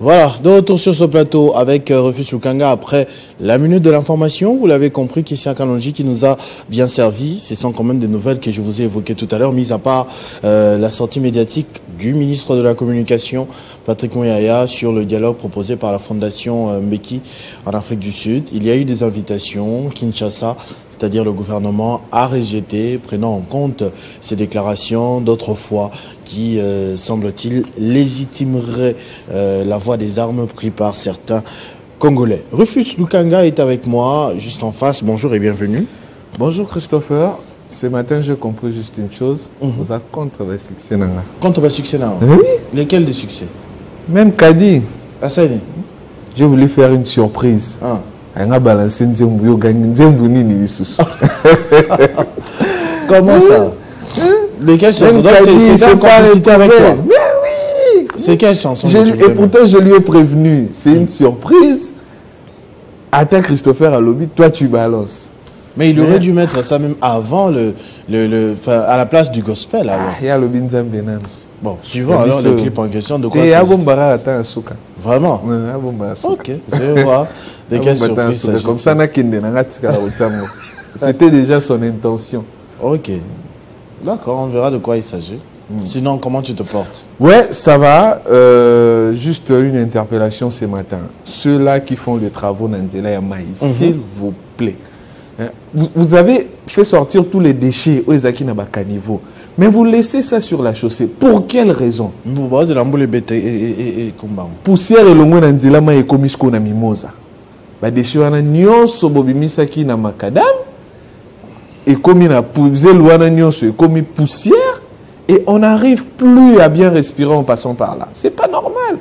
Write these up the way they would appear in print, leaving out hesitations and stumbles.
Voilà, de retour sur ce plateau avec Rufus Lukanga après la minute de l'information. Vous l'avez compris, Christian Kalonji qui nous a bien servi. Ce sont quand même des nouvelles que je vous ai évoquées tout à l'heure, mis à part la sortie médiatique du ministre de la Communication, Patrick Mouyaya, sur le dialogue proposé par la Fondation Mbeki en Afrique du Sud. Il y a eu des invitations. Kinshasa, c'est-à-dire le gouvernement, a rejeté, prenant en compte ces déclarations d'autrefois qui, semble-t-il, légitimeraient la voie des armes prises par certains Congolais. Rufus Lukanga est avec moi, juste en face. Bonjour et bienvenue. Bonjour Christopher. Ce matin, j'ai compris juste une chose. Vous avez contre le succès. Contre le succès, non? Oui. Lesquels des succès? Même Kadi. Assani. J'ai voulu faire une surprise. Ah. Comment ça? Lesquelles chansons? C'est pas avec toi. Mais oui. C'est quelle chanson? Et pourtant, je lui ai prévenu. C'est une surprise. Attends Christopher à lobby, toi tu balances. Mais il aurait dû mettre ça même avant à la place du gospel. Alors. Il y a le Binzambenan. Bon, suivant alors le clip en question, de quoi c'est vraiment? Ok, je vais voir de quelle surprise s'agit-il. Comme ça, c'était déjà son intention. Ok, d'accord, on verra de quoi il s'agit. Sinon, comment tu te portes? Ouais, ça va. Juste une interpellation ce matin. Ceux-là qui font les travaux Nanzela Yamaï, s'il vous plaît. Vous avez fait sortir tous les déchets aux Ezaki Nabakanivo. Mais vous laissez ça sur la chaussée. Pour quelle raison? Poussière et le monde Nanzela ma ekomisko na mimosa. Ba déchets wana nyonso bobimisaki na makadam. Et comme il a poussé l'ouana nyonso et comme poussière. Et on n'arrive plus à bien respirer en passant par là. C'est pas normal.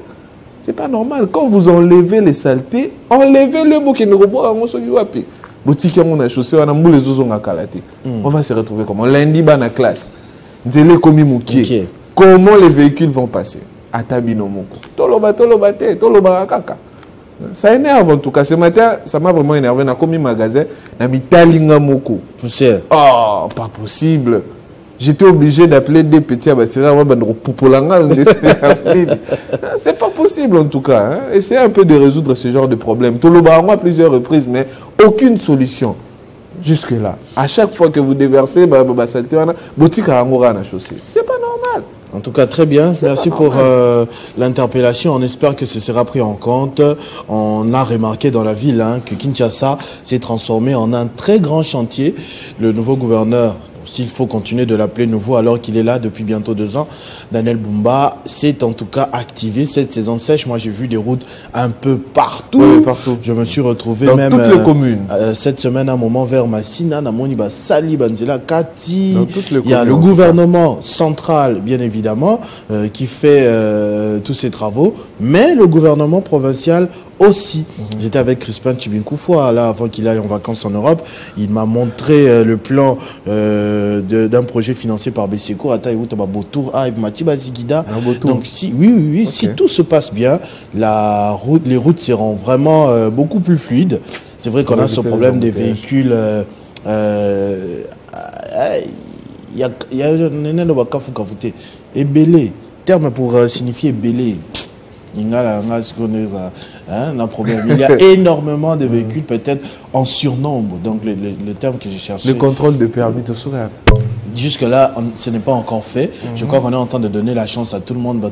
C'est pas normal. Quand vous enlevez les saletés, enlevez-le pour qu'il ne revoie pas sur l'UAP. On va se retrouver comment? Lundi, dans la classe. Comment les véhicules vont passer? Ça énerve en tout cas. Ce matin, ça m'a vraiment énervé. On a commis magasin. Poussière. Oh, pas possible. J'étais obligé d'appeler des petits abassira. C'est pas possible en tout cas. Hein. Essayez un peu de résoudre ce genre de problème. Tolobarango à plusieurs reprises, mais aucune solution. Jusque-là. À chaque fois que vous déversez, c'est pas normal. En tout cas, très bien. Merci pour l'interpellation. On espère que ce sera pris en compte. On a remarqué dans la ville que Kinshasa s'est transformé en un très grand chantier. Le nouveau gouverneur, s'il faut continuer de l'appeler nouveau alors qu'il est là depuis bientôt 2 ans, Daniel Bumba s'est en tout cas activé cette saison sèche. Moi, j'ai vu des routes un peu partout. Oui, partout. Je me suis retrouvé dans même toutes les communes. Cette semaine, à un moment vers Massina, Namoniba, Sali, Banzela, Kati. Il y a communes, le gouvernement central, bien évidemment, qui fait tous ces travaux, mais le gouvernement provincial aussi. J'étais avec Crispin Chibinkoufoua là avant qu'il aille en vacances en Europe. Il m'a montré le plan d'un projet financé par Beseko donc si si tout se passe bien, les routes seront vraiment beaucoup plus fluides. C'est vrai qu'on a ce problème des véhicules il y a et belé, terme pour signifier belé. Il y a énormément de véhicules, peut-être en surnombre. Donc, le terme que j'ai cherché. Le contrôle de permis de sourire. Jusque-là, ce n'est pas encore fait. Je crois qu'on est en train de donner la chance à tout le monde.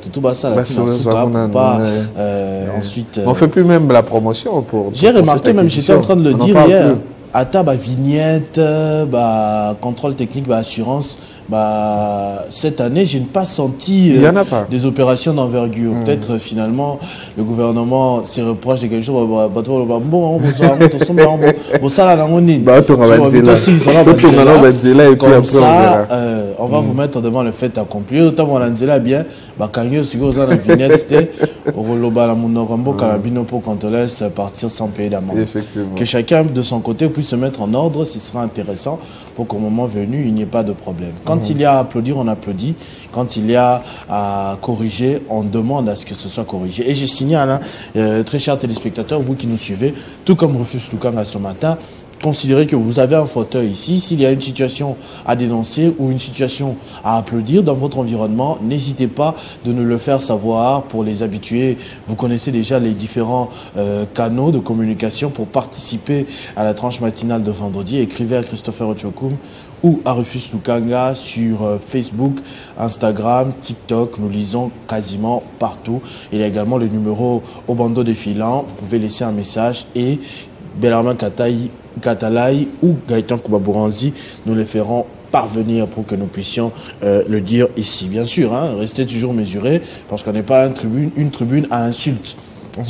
Ensuite. On ne fait plus même la promotion pour. J'ai remarqué, même j'étais en train de le dire hier. Ata, vignette, contrôle technique, assurance. Cette année, je n'ai pas senti des opérations d'envergure. Peut-être finalement, le gouvernement se reproche de quelque chose. Comme ça, on va vous mettre devant le fait accompli. Autant on a bien, pour qu'on te laisse partir sans payer d'amende. Que chacun de son côté puisse se mettre en ordre, ce sera intéressant pour qu'au moment venu, il n'y ait pas de problème. Quand il y a à applaudir, on applaudit. Quand il y a à corriger, on demande à ce que ce soit corrigé. Et je signale, très chers téléspectateurs, vous qui nous suivez, tout comme Rufus Lukanga ce matin, considérez que vous avez un fauteuil ici, s'il y a une situation à dénoncer ou une situation à applaudir dans votre environnement, n'hésitez pas de nous le faire savoir. Pour les habitués, vous connaissez déjà les différents canaux de communication pour participer à la tranche matinale de vendredi. Écrivez à Christopher Ochokoum ou à Rufus Lukanga sur Facebook, Instagram, TikTok. Nous lisons quasiment partout. Il y a également le numéro au bandeau défilant. Vous pouvez laisser un message et Bellarmin Katalai ou Gaëtan Koubaboranzi, nous les ferons parvenir pour que nous puissions le dire ici. Bien sûr, hein, restez toujours mesurés parce qu'on n'est pas une tribune à insultes. Il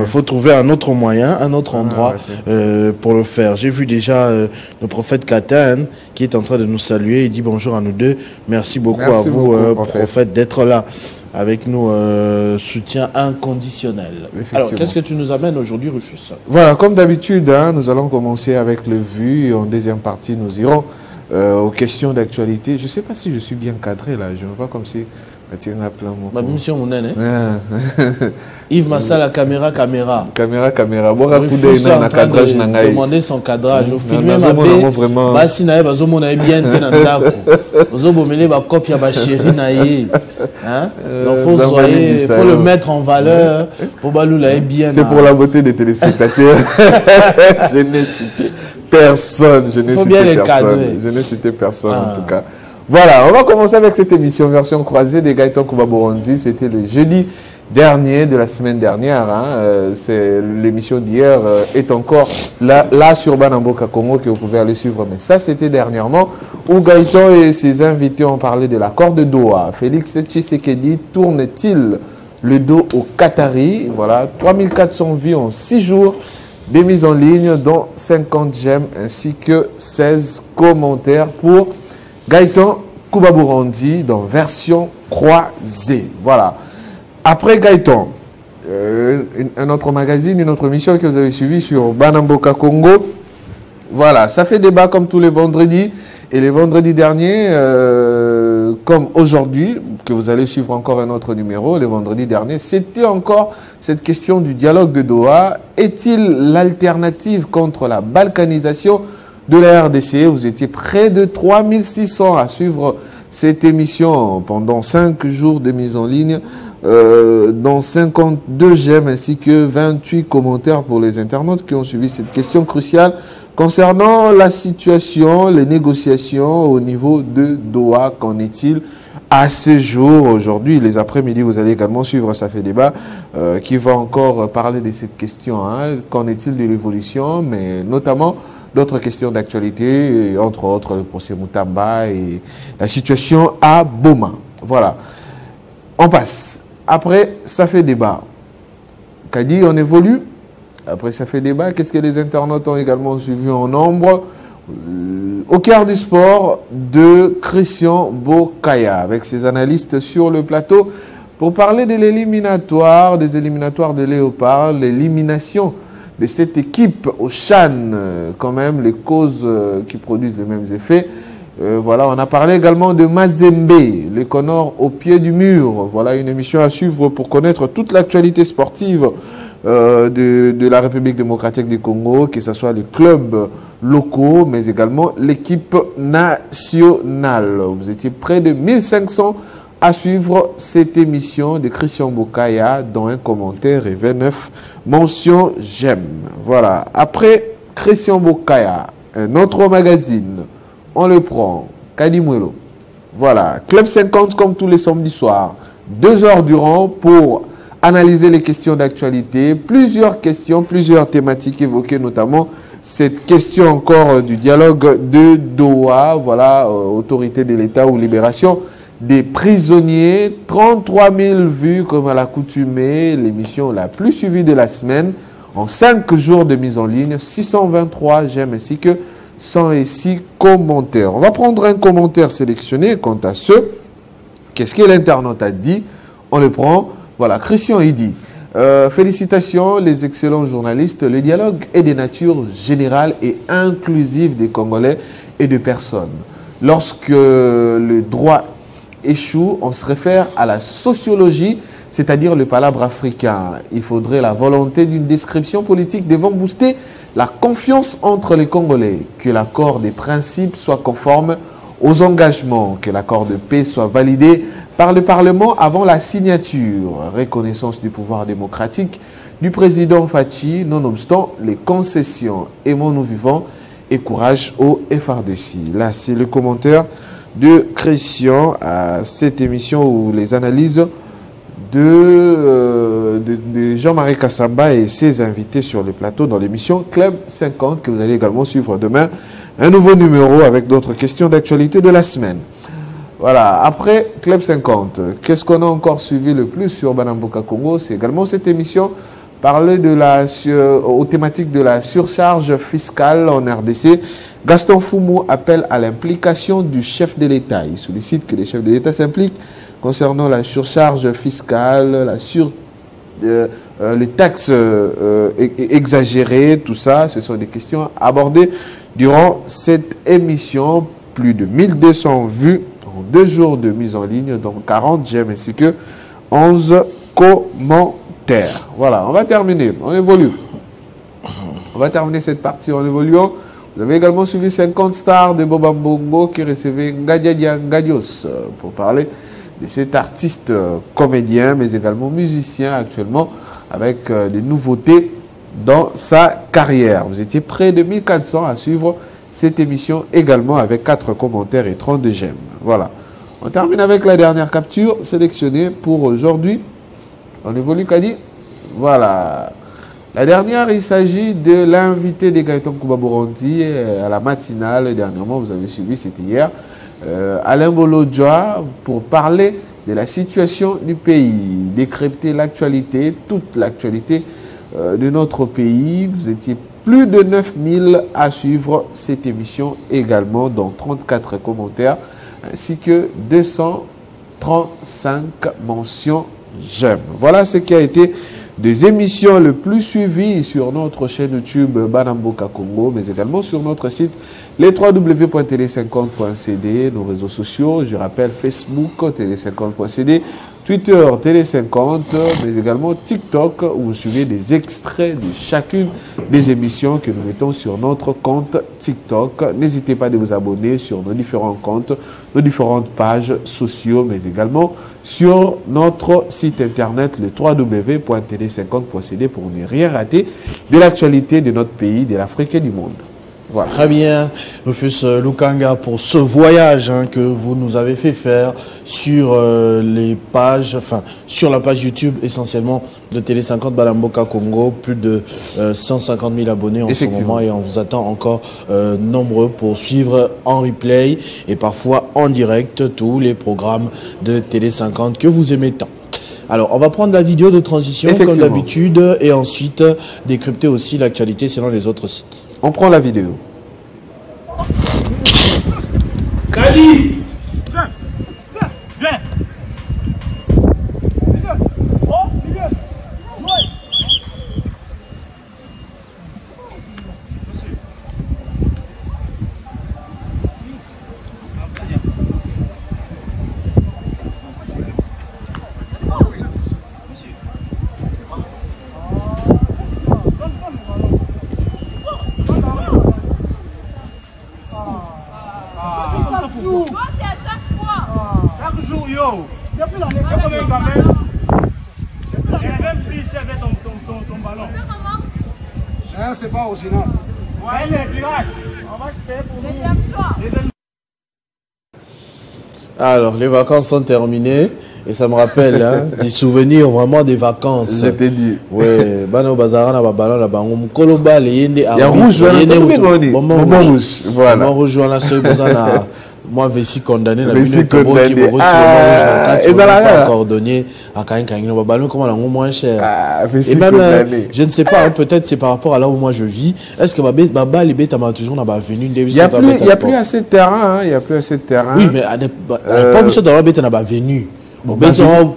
faut trouver un autre moyen, un autre endroit pour le faire. J'ai vu déjà le prophète Katan qui est en train de nous saluer. Il dit bonjour à nous deux. Merci beaucoup à vous, prophète, d'être là avec nous. Soutien inconditionnel. Alors, qu'est-ce que tu nous amènes aujourd'hui, Rufus? Voilà, comme d'habitude, hein, nous allons commencer avec le vu. Et en deuxième partie, nous irons aux questions d'actualité. Je ne sais pas si je suis bien cadré là. Je me vois comme si... Ma mission Yves Massala, caméra. Bon, Rufus est en train de demander son cadrage. Au film, même à B, Bassi Nae, Bazomo Nae bien Tenandako. Bazomo Mele, Bakop ya Bachéri Nae. Donc, il faut le mettre en valeur pour Balou Nae bien. C'est pour la beauté des téléspectateurs. Je n'ai cité personne. Je n'ai cité personne en tout cas. Voilà, on va commencer avec cette émission version croisée des Gaëtan Koubaboranzi. C'était le jeudi dernier de la semaine dernière. Hein. C'est l'émission d'hier est encore là sur Banamboka Congo que vous pouvez aller suivre. Mais ça, c'était dernièrement où Gaëtan et ses invités ont parlé de l'accord de Doha. Félix Tshisekedi tourne-t-il le dos aux Qataris? Voilà, 3400 vues en 6 jours. Des mises en ligne, dont 50 j'aime ainsi que 16 commentaires pour Gaëtan Koubaboranzi dans version croisée. Voilà. Après Gaëtan, un autre magazine, une autre émission que vous avez suivie sur Banamboka Congo. Voilà, ça fait débat comme tous les vendredis. Et les vendredis derniers, comme aujourd'hui, que vous allez suivre encore un autre numéro, les vendredis derniers, c'était encore cette question du dialogue de Doha. Est-il l'alternative contre la balkanisation de la RDC? Vous étiez près de 3600 à suivre cette émission pendant 5 jours de mise en ligne, dont 52 j'aime ainsi que 28 commentaires pour les internautes qui ont suivi cette question cruciale concernant la situation, les négociations au niveau de Doha. Qu'en est-il à ce jour? Aujourd'hui, les après-midi, vous allez également suivre Ça fait débat qui va encore parler de cette question. Hein. Qu'en est-il de l'évolution, mais notamment d'autres questions d'actualité, entre autres le procès Moutamba et la situation à Boma. Voilà. On passe. Après, ça fait débat. Kadi, on évolue. Après, ça fait débat. Qu'est-ce que les internautes ont également suivi en nombre? Au cœur du sport de Christian Bokaya, avec ses analystes sur le plateau, pour parler de l'éliminatoire, des éliminatoires de Léopard, l'élimination de cette équipe au Chan, quand même, les causes qui produisent les mêmes effets. Voilà, on a parlé également de Mazembe, les Comores au pied du mur. Voilà une émission à suivre pour connaître toute l'actualité sportive de la République démocratique du Congo, que ce soit les clubs locaux, mais également l'équipe nationale. Vous étiez près de 1500 à suivre cette émission de Christian Bokaya, dont un commentaire et 29 mentions j'aime. Voilà. Après Christian Bokaya, un autre magazine, on le prend, Kadimwelo. Voilà. Club 50 comme tous les samedis soirs, 2 heures durant pour analyser les questions d'actualité, plusieurs questions, plusieurs thématiques évoquées, notamment cette question encore du dialogue de Doha, voilà, autorité de l'État ou libération des prisonniers, 33 000 vues comme à l'accoutumée, l'émission la plus suivie de la semaine, en 5 jours de mise en ligne, 623 j'aime ainsi que 106 commentaires. On va prendre un commentaire sélectionné quant à ce. Qu'est-ce que l'internaute a dit? On le prend. Voilà, Christian, il dit félicitations les excellents journalistes. Le dialogue est de nature générale et inclusive des Congolais et de personnes. Lorsque le droit échoue, on se réfère à la sociologie c'est-à-dire le palabre africain. Il faudrait la volonté d'une description politique devant booster la confiance entre les Congolais, que l'accord des principes soit conforme aux engagements, que l'accord de paix soit validé par le Parlement avant la signature, reconnaissance du pouvoir démocratique du président Fachi, nonobstant les concessions. Aimons-nous vivants et courage au FRDC. Là, c'est le commentaire de Christian à cette émission où les analyses de Jean-Marie Kassamba et ses invités sur le plateau dans l'émission Club 50 que vous allez également suivre demain. Un nouveau numéro avec d'autres questions d'actualité de la semaine. Voilà, après Club 50, qu'est-ce qu'on a encore suivi le plus sur Banamboka Congo? C'est également cette émission parler aux thématiques de la surcharge fiscale en RDC. Gaston Foumou appelle à l'implication du chef de l'État. Il sollicite que les chefs de l'État s'impliquent concernant la surcharge fiscale, les taxes exagérées, tout ça. Ce sont des questions abordées durant cette émission. Plus de 1200 vues en 2 jours de mise en ligne, donc 40 j'aime ainsi que 11 commentaires. Voilà, on va terminer, on évolue. On va terminer cette partie en évoluant. Vous avez également suivi 50 stars de Boba Mbongo qui recevait Ngadia Ngadios pour parler de cet artiste comédien, mais également musicien actuellement, avec des nouveautés dans sa carrière. Vous étiez près de 1400 à suivre cette émission également avec 4 commentaires et 32 j'aime. Voilà. On termine avec la dernière capture sélectionnée pour aujourd'hui. On évolue, Kadi. Voilà. La dernière, il s'agit de l'invité des Gaëtan Kouba-Boronti à la matinale. Dernièrement, vous avez suivi, c'était hier. Alain Bolodjoa pour parler de la situation du pays, décrypter l'actualité, toute l'actualité de notre pays. Vous étiez plus de 9000 à suivre cette émission également, dont 34 commentaires, ainsi que 235 mentions j'aime. Voilà ce qui a été des émissions le plus suivies sur notre chaîne YouTube Banamboka Congo, mais également sur notre site les www.tele50.cd, nos réseaux sociaux, je rappelle Facebook, tele50.cd, Twitter, Télé50, mais également TikTok, où vous suivez des extraits de chacune des émissions que nous mettons sur notre compte TikTok. N'hésitez pas à vous abonner sur nos différents comptes, nos différentes pages sociaux, mais également sur notre site internet, le www.tele50.cd, pour ne rien rater de l'actualité de notre pays, de l'Afrique et du monde. Voilà. Très bien, Rufus Lukanga, pour ce voyage que vous nous avez fait faire sur les pages, sur la page YouTube essentiellement de Télé 50 Banamboka Congo, plus de 150 000 abonnés en ce moment, et on vous attend encore nombreux pour suivre en replay et parfois en direct tous les programmes de Télé 50 que vous aimez tant. Alors, on va prendre la vidéo de transition comme d'habitude et ensuite décrypter aussi l'actualité selon les autres sites. On prend la vidéo. Kali, viens, viens. Oh, milieu. C'est pas original. Ouais, les pirates. On va faire pour nous. Alors, les vacances sont terminées et ça me rappelle des souvenirs vraiment des vacances. Je t'ai dit. Ouais, bano bazara na babalo na bango mukoloba le yende a rouge moment rouge. Voilà. Moment rouge na ce bozana moi Vessi condamné la minute qui coordonné à Kain babalo comment la moins cher. Et même je ne sais pas, peut-être c'est par rapport à là où moi je vis. Est-ce que baba les bêtes m'a toujours n'a pas venu il y a plus assez de terrain, il y a plus assez de terrain. Oui, mais pas monsieur dans la bête n'a pas venu.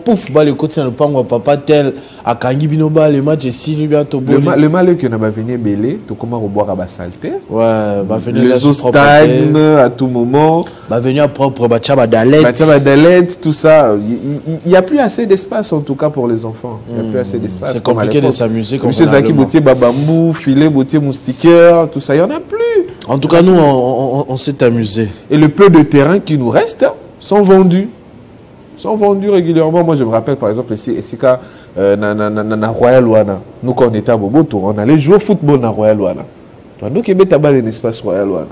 Pouf, le côté le pango papa tel à Kangi Binoba le match et si lui bientôt le mal que n'a pas venu belé tout comment reboire à saleté ouais va venir les eaux stagnent à tout moment va venir propre bachaba dalet tout ça il y a plus assez d'espace en tout cas pour les enfants il y a plus assez d'espace c'est compliqué de s'amuser comme c'est Zaki Boutier babambou filet Boutier moustiquaire tout ça il y en a plus en tout cas nous on s'est amusé et le peu de terrain qui nous reste sont vendus régulièrement. Moi, je me rappelle, par exemple, ici, na Royal Wana. Nous, quand on était à Boboto, on allait jouer au football na Royal Wana. Donc, il y a un espace Royal Wana.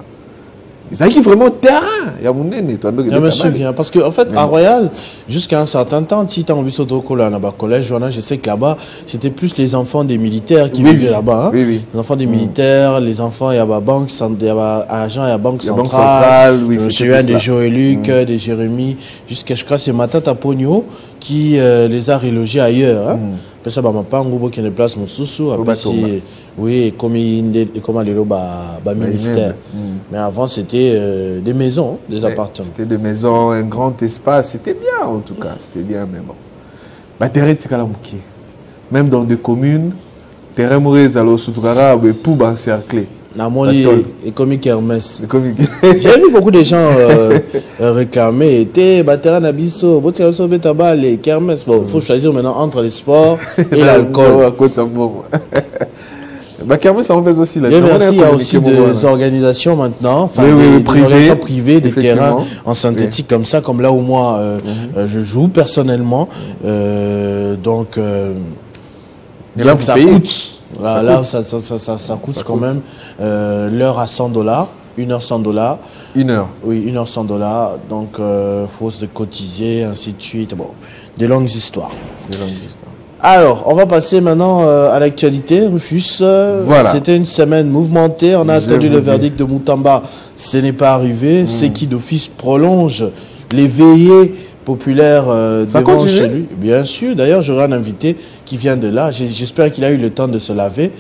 Ils ont vraiment terrain. Il y a mon nez. Je me souviens. Parce qu'en fait, à Royal, jusqu'à un certain temps, si tu as envie de collège, je sais que là-bas, c'était plus les enfants des militaires qui vivaient là-bas. Hein? Oui. Les enfants des militaires, les enfants, il y a banque, il y a agent, il y a banque centrale. Oui, je me souviens des Joe et Luc, des Jérémy, jusqu'à, je crois, c'est Matata Pogno qui les a relogés ailleurs. Hein? Après ça, pas un groupe qui déplace mon sous après oui, comme les ministère. Mais avant, c'était des maisons, des appartements. C'était des maisons, un grand espace. C'était bien, en tout cas. C'était bien, mais bon. Même dans des communes, terrain mauvais à l'Osutrara, pour encercler. Et comme Kermesse. J'ai vu beaucoup de gens réclamer. Terrain Nabiso, les Kermesse. Bon, il faut choisir maintenant entre les sports et l'alcool. Kermesse, on fait aussi la il y a aussi des organisations maintenant, des organisations privées, des terrains en synthétique comme ça, comme là où moi je joue personnellement. Donc ça coûte. Là, ça coûte quand même l'heure à $100, 1 heure $100. 1 heure. Oui, 1 heure $100. Donc, faut se cotiser, ainsi de suite. Bon, des longues histoires. Alors, on va passer maintenant à l'actualité, Rufus. Voilà. C'était une semaine mouvementée. On a attendu le verdict de Moutamba. Ce n'est pas arrivé. C'est qui d'office prolonge les veillées populaires devant chez lui. Bien sûr. D'ailleurs, j'aurai un invité qui vient de là. J'espère qu'il a eu le temps de se laver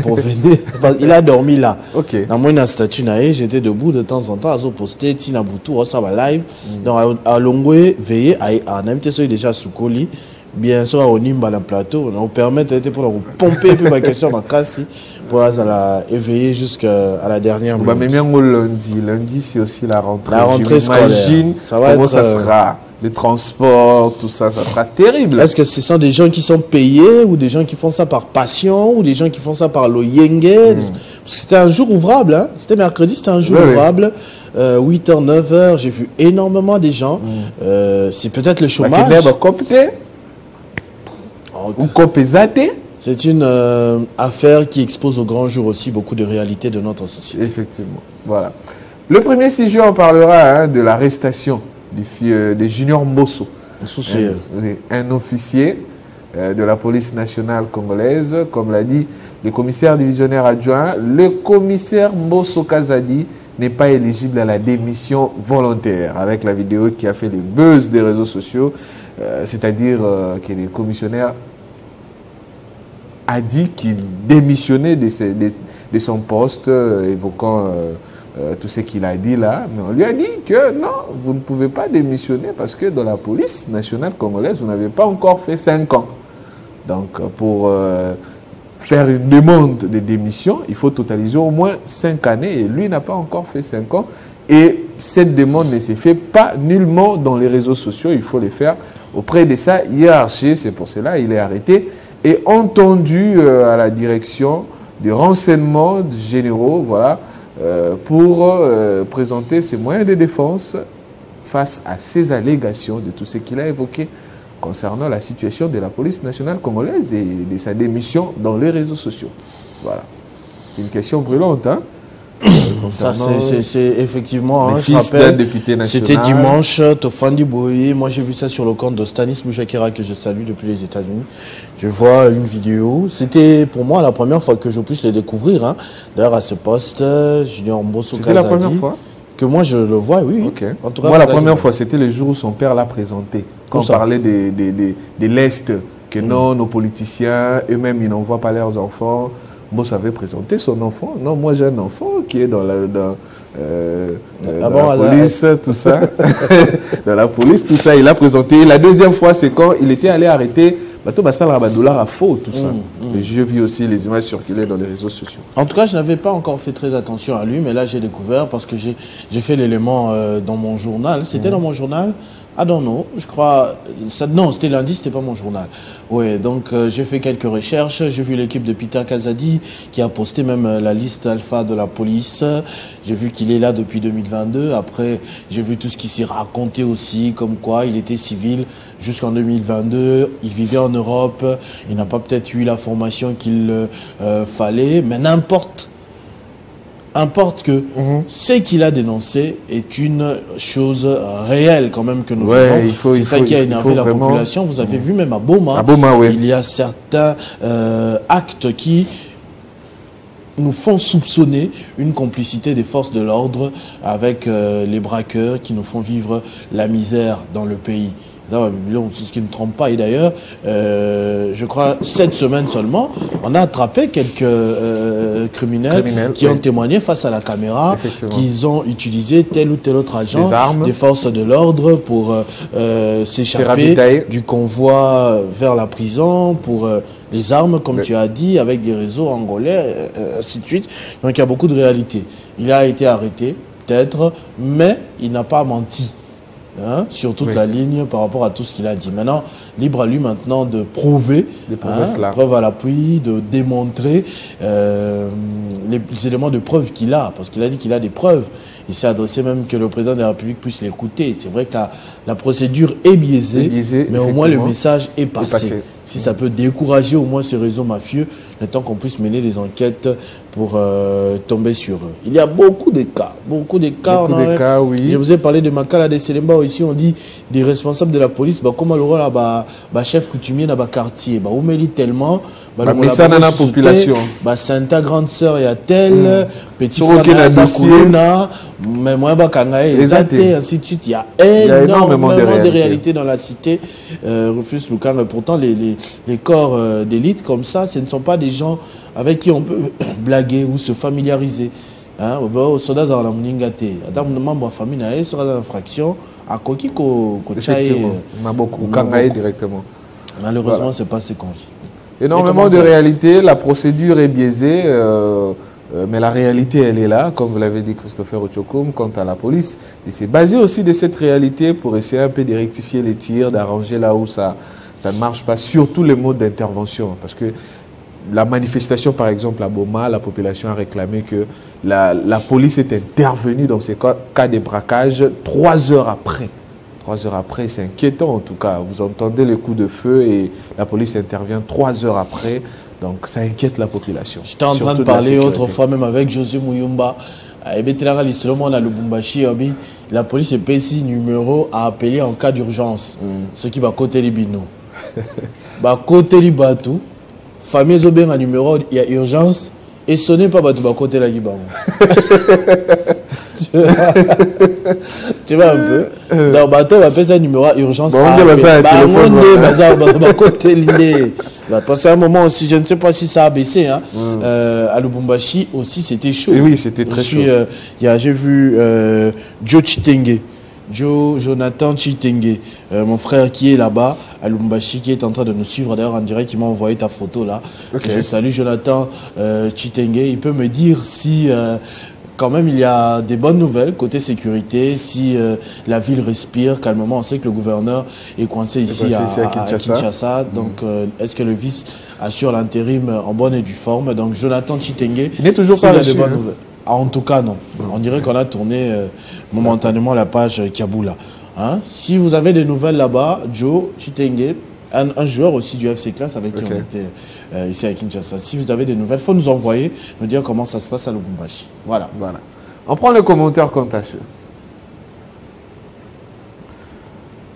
pour venir. Il a dormi là. Ok. Dans mon statut, j'étais debout de temps en temps. À poster, Tina Boutou, ça va live. Donc, à Longwe, veiller à un invité soit déjà sous colis. Bien sûr, on nimba le plateau, on permet de pomper puis ma question ma casse pour éveiller jusqu'à la dernière minute. Mais même lundi c'est aussi la rentrée. La rentrée scolaire. Ça va comment ça sera, les transports, tout ça, ça sera terrible. Est-ce que ce sont des gens qui sont payés ou des gens qui font ça par passion ou des gens qui font ça par l'oyenge? Parce que c'était un jour ouvrable, hein? C'était mercredi, c'était un jour ouvrable. 8h, 9h, j'ai vu énormément de gens. C'est peut-être le chômage. C'est une affaire qui expose au grand jour aussi beaucoup de réalités de notre société. Effectivement. Voilà. Le premier sujet, on parlera de l'arrestation de Junior Mbosso. Un officier de la police nationale congolaise, comme l'a dit le commissaire divisionnaire adjoint. Le commissaire Mbosso Kazadi n'est pas éligible à la démission volontaire, avec la vidéo qui a fait le buzz des réseaux sociaux, c'est-à-dire que le commissionnaire a dit qu'il démissionnait de son poste, évoquant tout ce qu'il a dit là. Mais on lui a dit que non, vous ne pouvez pas démissionner parce que dans la police nationale congolaise, vous n'avez pas encore fait 5 ans. Donc, pour faire une demande de démission, il faut totaliser au moins 5 années. Et lui n'a pas encore fait 5 ans. Et cette demande ne se fait pas nullement dans les réseaux sociaux. Il faut les faire auprès de sa hiérarchie. C'est pour cela qu'il est arrêté et entendu à la direction des renseignements généraux, voilà, pour présenter ses moyens de défense face à ces allégations de tout ce qu'il a évoqué concernant la situation de la police nationale congolaise et de sa démission dans les réseaux sociaux. Voilà. Une question brûlante, hein? C'est effectivement, hein, je rappelle, c'était dimanche, Tofandi Boye. Moi j'ai vu ça sur le compte de Stanis Mouchakera que je salue depuis les États-Unis. Je vois une vidéo. C'était pour moi la première fois que je puisse le découvrir. Hein. D'ailleurs à ce poste, Junior Mbosso Kazadi. C'était la première fois que moi je le vois, oui. Okay. En tout cas, moi la première fois c'était le jour où son père l'a présenté. Quand on parlait de l'Est, que non, nos politiciens, eux-mêmes ils n'envoient pas leurs enfants. Mbosso avait présenté son enfant. Non, moi j'ai un enfant qui est dans dans la police, tout ça. Dans la police, tout ça, il a présenté. La deuxième fois, c'est quand il était allé arrêter Bateau Bassal Rabadoula à faux, tout ça. Et j'ai vu aussi les images circuler dans les réseaux sociaux. En tout cas, je n'avais pas encore fait très attention à lui, mais là, j'ai découvert parce que j'ai fait l'élément dans mon journal. C'était dans mon journal. Ah non, je crois... non, c'était lundi, c'était pas mon journal. Oui, donc j'ai fait quelques recherches. J'ai vu l'équipe de Peter Kazadi qui a posté même la liste alpha de la police. J'ai vu qu'il est là depuis 2022. Après, j'ai vu tout ce qui s'est raconté aussi, comme quoi il était civil jusqu'en 2022. Il vivait en Europe. Il n'a pas peut-être eu la formation qu'il fallait, mais n'importe que ce qu'il a dénoncé est une chose réelle quand même que nous vivons. C'est ça qui a énervé la population. Vous avez vu même à Boma, il y a certains actes qui nous font soupçonner une complicité des forces de l'ordre avec les braqueurs qui nous font vivre la misère dans le pays. C'est ce qui ne trompe pas. Et d'ailleurs, je crois, cette semaine seulement, on a attrapé quelques criminels qui ont témoigné face à la caméra qu'ils ont utilisé tel ou tel autre agent des forces de l'ordre pour s'échapper du convoi vers la prison, pour les armes, comme tu as dit, avec des réseaux angolais, ainsi de suite. Donc il y a beaucoup de réalités. Il a été arrêté, peut-être, mais il n'a pas menti. Sur toute la ligne par rapport à tout ce qu'il a dit. Maintenant, libre à lui maintenant de prouver, preuve à l'appui, de démontrer les éléments de preuve qu'il a, parce qu'il a dit qu'il a des preuves. Il s'est adressé même que le président de la République puisse l'écouter. C'est vrai que la procédure est biaisée, mais au moins le message est passé. Si ça peut décourager au moins ces réseaux mafieux, le temps qu'on puisse mener des enquêtes pour tomber sur eux. Il y a beaucoup de cas. Oui. Je vous ai parlé de Makala de Selemba ici. On dit des responsables de la police, comment le rôle chef coutumier dans le quartier. On met tellement. Mais ça dans la population. Santa grande sœur, il y a tel, petit frère Zakuluna, mais moi, ainsi de suite. Il y a énormément de réalités dans la cité. Rufus Lukanga. Pourtant, les corps d'élite comme ça, ce ne sont pas des gens avec qui on peut blaguer ou se familiariser. Aux soldats dans la Muningate, à membre de famille, il sera dans l'infraction, à Koki directement. Malheureusement, c'est pas ce qu'on vit. Énormément de réalité, la procédure est biaisée, mais la réalité, elle est là, comme vous l'avez dit Christopher Ochokum, quant à la police. Et c'est basé aussi de cette réalité pour essayer un peu de rectifier les tirs, d'arranger là où ça ne marche pas, surtout les modes d'intervention. Parce que la manifestation, par exemple, à Boma, la population a réclamé que la police est intervenue dans ces cas de braquage 3 heures après. 3 heures après, c'est inquiétant en tout cas. Vous entendez les coups de feu et la police intervient 3 heures après. Donc ça inquiète la population. J'étais en train de parler autrefois même avec José Mouyumba. La police est PC numéro à appeler en cas d'urgence. Ce qui va côté les bino. Côté les bateaux. Famille Zobé un numéro, il y a urgence. Et ce n'est pas bateau côté la Guibam. Tu vois un peu. Donc bateau va appeler ça numéro urgence. Parce qu'à un moment aussi, je ne sais pas si ça a baissé. À Lubumbashi aussi, c'était chaud. Et oui, c'était très chaud. J'ai vu Jonathan Chitenge, mon frère qui est là-bas à Lubumbashi, qui est en train de nous suivre d'ailleurs en direct, qui m'a envoyé ta photo là. Je salue Jonathan Chitenge. Il peut me dire si quand même il y a des bonnes nouvelles côté sécurité, si la ville respire calmement. On sait que le gouverneur est coincé ici à Kinshasa. Donc est-ce que le vice assure l'intérim en bonne et due forme? Donc Jonathan Chitenge, il n'est toujours pas reçu. En tout cas, non. On dirait qu'on a tourné momentanément la page Kiaboula. Si vous avez des nouvelles là-bas, Joe Chitenge, un joueur aussi du FC Class avec qui on était ici à Kinshasa. Si vous avez des nouvelles, il faut nous envoyer, nous dire comment ça se passe à Lubumbashi. Voilà. On prend les commentaires contentieux.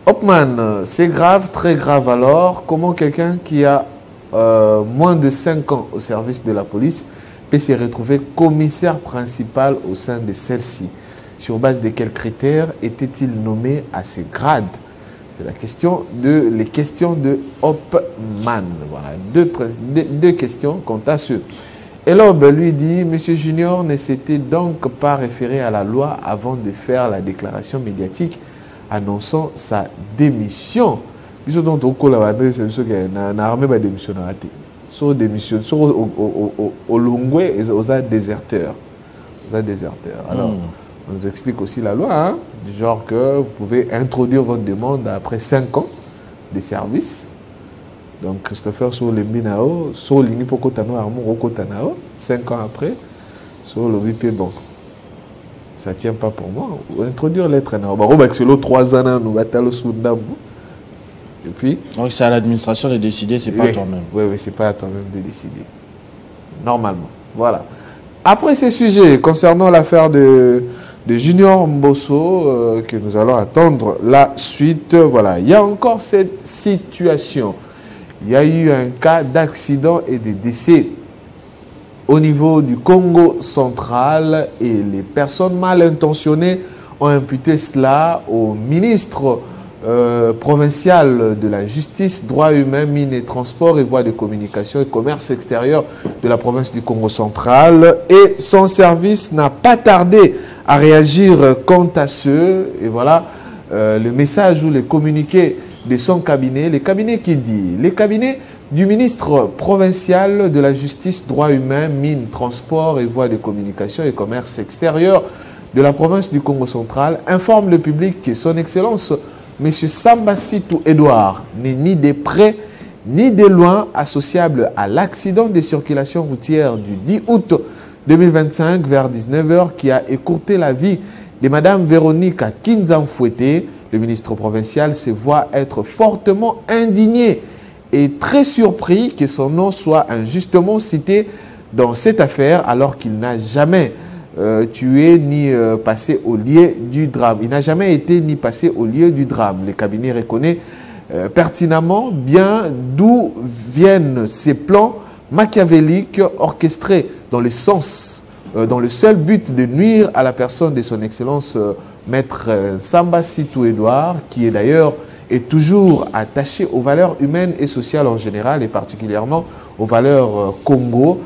Hopman, c'est grave, très grave alors. Comment quelqu'un qui a moins de 5 ans au service de la police peut se retrouver commissaire principal au sein de celle-ci? Sur base de quels critères était-il nommé à ces grades? C'est les questions de Hopman. Voilà, deux questions quant à ce. Et Lobe lui dit, Monsieur Junior ne s'était donc pas référé à la loi avant de faire la déclaration médiatique annonçant sa démission. Biso donc au collaborateur c'est ce que na armée va démissionner raté. Sur démission sur au Longwe aux déserteurs. Aux déserteurs. Alors on nous explique aussi la loi hein, du genre que vous pouvez introduire votre demande après 5 ans de service. Donc Christopher sur le Minao, sur l'Ini Pokotano Armon Rokotanao, 5 ans après, sur le VIP bon. Ça ne tient pas pour moi. Introduire l'être en Armon. C'est le 3 ans, nous battons sous Ndambu. Et puis. Donc c'est à l'administration de décider, c'est pas à toi-même. Oui, c'est pas à toi-même de décider. Normalement. Voilà. Après ces sujets, concernant l'affaire de Junior Mbosso, que nous allons attendre la suite, voilà. Il y a encore cette situation. Il y a eu un cas d'accident et de décès au niveau du Congo central et les personnes mal intentionnées ont imputé cela au ministre provincial de la justice, droits humains, mines et transports et voies de communication et commerce extérieur de la province du Congo central. Et son service n'a pas tardé à réagir quant à ce. Et voilà le message ou le communiqué de son cabinet, les cabinets qui dit, les cabinets du ministre provincial de la justice, droits humains, mines, transports et voies de communication et commerce extérieur de la province du Congo central informe le public que son excellence M. Samba Sitou Edouard n'est ni de près ni de loin associable à l'accident de circulation routière du 10 août 2025 vers 19h qui a écourté la vie de Mme Véronique Kinzamfouetté. Le ministre provincial se voit être fortement indigné et très surpris que son nom soit injustement cité dans cette affaire alors qu'il n'a jamais tué ni passé au lieu du drame. Il n'a jamais été ni passé au lieu du drame. Le cabinet reconnaît pertinemment bien d'où viennent ces plans machiavéliques orchestrés dans le sens, dans le seul but de nuire à la personne de son excellence Maître Samba Sitou Edouard, qui est d'ailleurs est toujours attaché aux valeurs humaines et sociales en général et particulièrement aux valeurs Congo.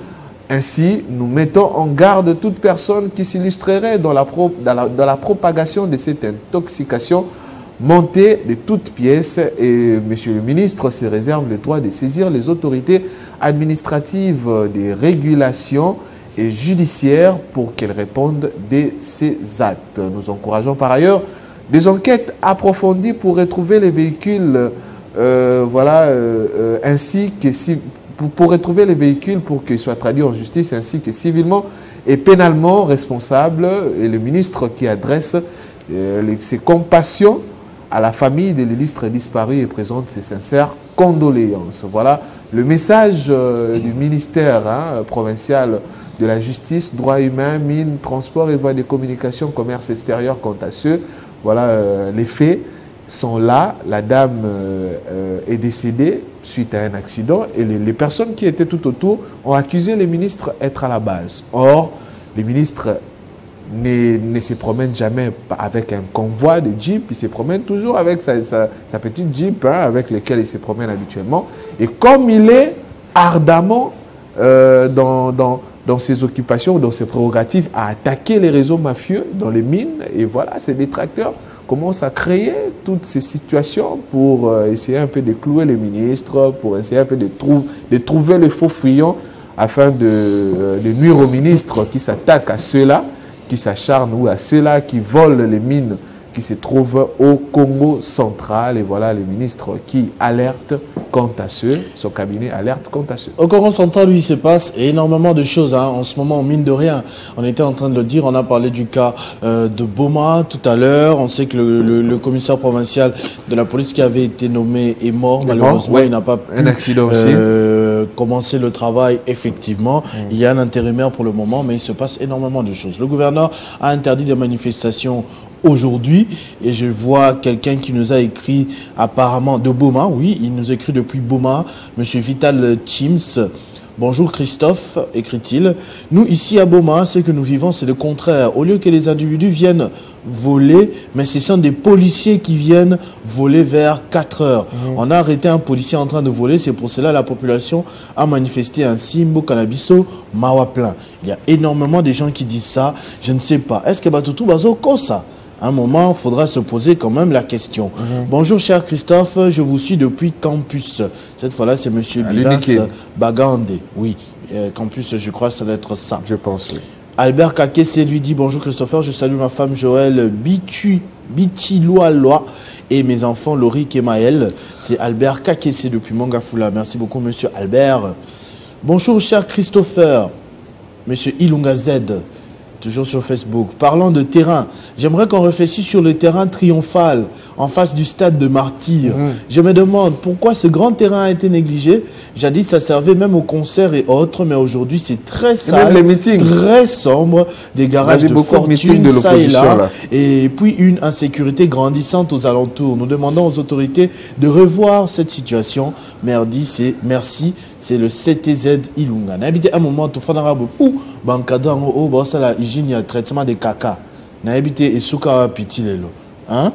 Ainsi, nous mettons en garde toute personne qui s'illustrerait dans la propagation de cette intoxication montée de toutes pièces. Et Monsieur le ministre se réserve le droit de saisir les autorités administratives des régulations et judiciaires pour qu'elles répondent de ces actes. Nous encourageons par ailleurs des enquêtes approfondies pour retrouver les véhicules, ainsi que pour retrouver les véhicules pour qu'ils soient traduits en justice ainsi que civilement et pénalement responsables. Et le ministre qui adresse ses compassions à la famille de l'illustre disparu et présente ses sincères condoléances. Voilà le message du ministère provincial de la justice, droits humains, mines, transports et voies de communication, commerce extérieur quant à ceux. Voilà, les faits sont là. La dame est décédée suite à un accident et les personnes qui étaient tout autour ont accusé les ministres d'être à la base. Or, les ministres ne se promènent jamais avec un convoi de jeep, ils se promènent toujours avec sa petite jeep avec laquelle ils se promènent habituellement. Et comme il est ardemment dans ses occupations, dans ses prérogatives, à attaquer les réseaux mafieux dans les mines. Et voilà, ces détracteurs commencent à créer toutes ces situations pour essayer un peu de clouer les ministres, pour essayer un peu de trouver les faux fuyants afin de nuire aux ministres qui s'attaquent à ceux-là, qui s'acharnent ou à ceux-là qui volent les mines qui se trouvent au Congo central. Et voilà les ministres qui alertent quant à ceux, son cabinet alerte quant à ceux. Au Congo central, il se passe énormément de choses. En ce moment, mine de rien, on était en train de le dire, on a parlé du cas de Boma tout à l'heure. On sait que le commissaire provincial de la police qui avait été nommé est mort. Malheureusement, il n'a pas pu un accident aussi. Commencer le travail, effectivement. Il y a un intérimaire pour le moment, mais il se passe énormément de choses. Le gouverneur a interdit des manifestations aujourd'hui, et je vois quelqu'un qui nous a écrit apparemment de Boma, oui, il nous écrit depuis Boma, monsieur Vital Chims. Bonjour Christophe, écrit-il. Nous, ici à Boma, ce que nous vivons, c'est le contraire. Au lieu que les individus viennent voler, mais ce sont des policiers qui viennent voler vers 4 heures. On a arrêté un policier en train de voler, c'est pour cela que la population a manifesté ainsi, Mbokannabiso, Mawa plein. Il y a énormément de gens qui disent ça, je ne sais pas. Est-ce que Batutu Bazo Kosa? À un moment, il faudra se poser quand même la question. Bonjour cher Christophe, je vous suis depuis Campus. Cette fois-là, c'est monsieur Bivas Bagande. Oui, Campus, je crois que ça doit être ça. Je pense, oui. Albert Kakese lui dit bonjour Christopher, je salue ma femme Joël Bichiloaloa et mes enfants Lorik et Maël. C'est Albert Kakese depuis Mongafula. Merci beaucoup monsieur Albert. Bonjour cher Christopher, monsieur Ilunga Z. Toujours sur Facebook. Parlant de terrain, j'aimerais qu'on réfléchisse sur le terrain triomphal en face du stade de Martyrs. Je me demande pourquoi ce grand terrain a été négligé. Jadis, ça servait même aux concerts et autres, mais aujourd'hui, c'est très sale, très sombre, des garages de fortune, ça et là, et puis une insécurité grandissante aux alentours. Nous demandons aux autorités de revoir cette situation. Merci, c'est le CTZ Ilunga. N'habitez un moment, tout fanarabe ou bankada au bossala hygiène et traitement des caca. N'habitez et souka pitilelo. Hein?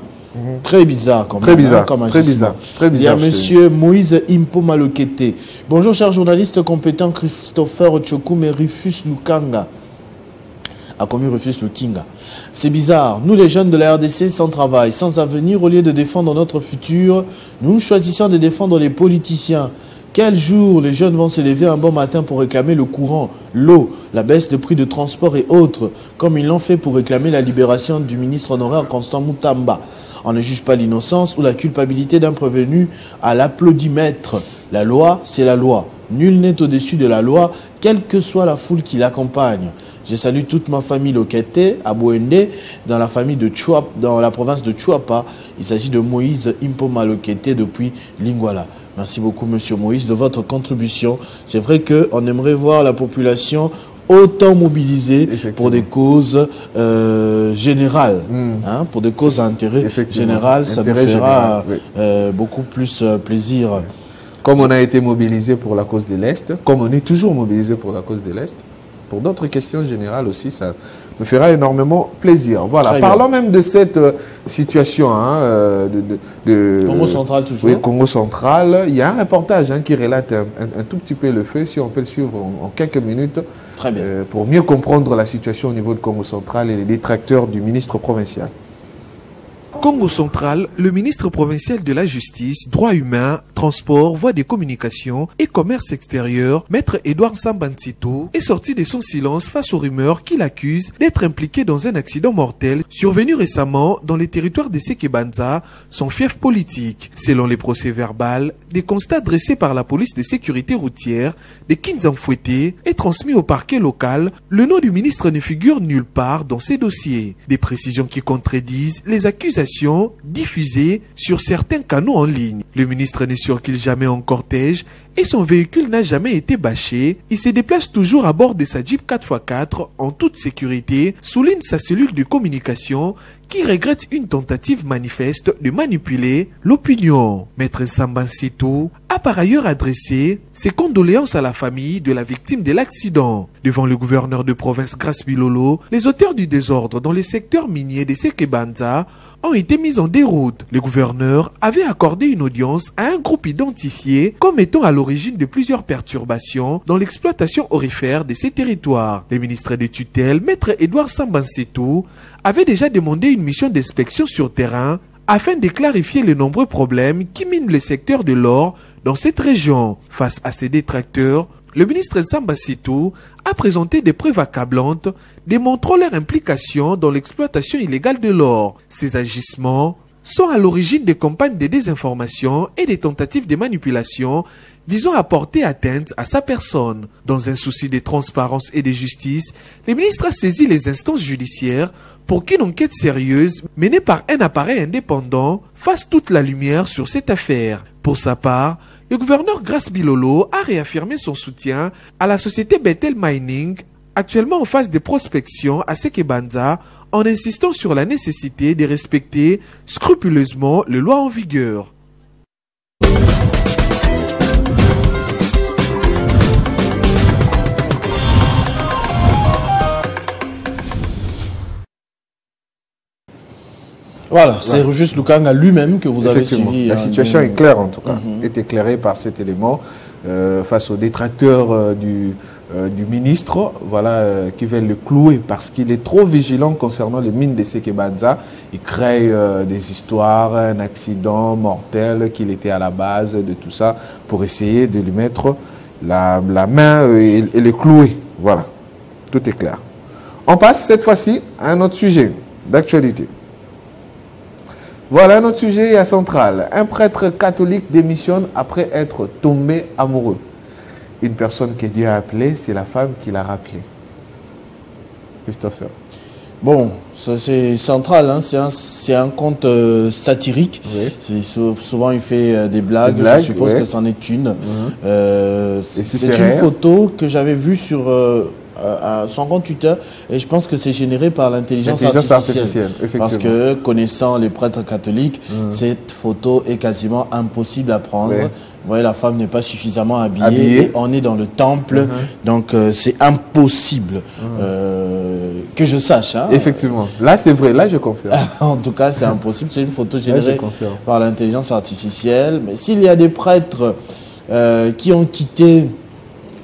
Très bizarre comme très bizarre, comme très bizarre, très bizarre. Il y a monsieur Moïse Impo Malokete. Bonjour cher journaliste compétent Christopher Ochokoum et Rufus Lukanga. A commis Rufus Lukinga. C'est bizarre. Nous les jeunes de la RDC sans travail, sans avenir, au lieu de défendre notre futur, nous choisissons de défendre les politiciens. Quel jour les jeunes vont se lever un bon matin pour réclamer le courant, l'eau, la baisse de prix de transport et autres, comme ils l'ont fait pour réclamer la libération du ministre honoraire Constant Moutamba. On ne juge pas l'innocence ou la culpabilité d'un prévenu à l'applaudimètre. La loi, c'est la loi. Nul n'est au-dessus de la loi, quelle que soit la foule qui l'accompagne. Je salue toute ma famille Lokete, à Bouende, dans la famille de Chouap, dans la province de Chouapa. Il s'agit de Moïse Impoma Lokete depuis Lingwala. Merci beaucoup, monsieur Moïse, de votre contribution. C'est vrai qu'on aimerait voir la population autant mobilisée pour des causes générales, hein, pour des causes à intérêt général. Ça nous fera beaucoup plus plaisir. Comme on a été mobilisé pour la cause de l'Est, comme on est toujours mobilisé pour la cause de l'Est, pour d'autres questions générales aussi, ça me fera énormément plaisir. Voilà. Parlons même de cette situation hein, de Congo central toujours. Oui, Congo central. Il y a un reportage hein, qui relate un tout petit peu le fait, si on peut le suivre en quelques minutes. Très bien. Pour mieux comprendre la situation au niveau de Congo central et les détracteurs du ministre provincial. Congo central, le ministre provincial de la Justice, Droits humains, Transport, Voies des communications et Commerce extérieur, Maître Edouard Sambansito, est sorti de son silence face aux rumeurs qu'il accuse d'être impliqué dans un accident mortel survenu récemment dans les territoires de Sekebanza, son fief politique. Selon les procès-verbaux, des constats dressés par la police de sécurité routière de Kinzamfouete et transmis au parquet local, le nom du ministre ne figure nulle part dans ces dossiers. Des précisions qui contredisent les accusations diffusées sur certains canaux en ligne. Le ministre ne circule jamais en cortège et son véhicule n'a jamais été bâché. Il se déplace toujours à bord de sa Jeep 4x4 en toute sécurité, souligne sa cellule de communication qui regrette une tentative manifeste de manipuler l'opinion. Maître Sambansito a par ailleurs adressé ses condoléances à la famille de la victime de l'accident. Devant le gouverneur de province Grace Bilolo, les auteurs du désordre dans les secteurs miniers de Sekebanza ont été mis en déroute. Le gouverneur avait accordé une audience à un groupe identifié comme étant à l'origine de plusieurs perturbations dans l'exploitation aurifère de ces territoires. Le ministre de tutelle, Maître Edouard Sambansito, avait déjà demandé une mission d'inspection sur terrain afin de clarifier les nombreux problèmes qui minent le secteur de l'or dans cette région. Face à ces détracteurs, le ministre Sambansito a présenté des preuves accablantes démontrant leur implication dans l'exploitation illégale de l'or. Ces agissements sont à l'origine des campagnes de désinformation et des tentatives de manipulation visant à porter atteinte à sa personne. Dans un souci de transparence et de justice, le ministre a saisi les instances judiciaires pour qu'une enquête sérieuse menée par un appareil indépendant fasse toute la lumière sur cette affaire. Pour sa part, le gouverneur Grace Bilolo a réaffirmé son soutien à la société Bethel Mining, actuellement en phase de prospection à Sekebanza, en insistant sur la nécessité de respecter scrupuleusement les lois en vigueur. Voilà, c'est Rufus Lukanga lui-même que vous avez suivi. La situation est claire en tout cas, est éclairée par cet élément face aux détracteurs du ministre, voilà, qui veulent le clouer parce qu'il est trop vigilant concernant les mines de Sekebanza. Il crée des histoires, un accident mortel, qu'il était à la base de tout ça pour essayer de lui mettre la main et le clouer. Voilà, tout est clair. On passe cette fois-ci à un autre sujet d'actualité. Voilà un autre sujet à central. Un prêtre catholique démissionne après être tombé amoureux. Une personne que Dieu a appelée, c'est la femme qui l'a rappelé. Christopher. Bon, ça c'est central, hein. C'est un conte satirique. Oui. Souvent il fait des blagues, je suppose que c'en est une. C'est une photo que j'avais vue sur son compte Twitter et je pense que c'est généré par l'intelligence artificielle. Parce que connaissant les prêtres catholiques, cette photo est quasiment impossible à prendre. Vous voyez, la femme n'est pas suffisamment habillée. Et on est dans le temple, donc c'est impossible que je sache. Hein. Effectivement, là c'est vrai, là je confirme. En tout cas, c'est impossible, c'est une photo générée par l'intelligence artificielle. Mais s'il y a des prêtres qui ont quitté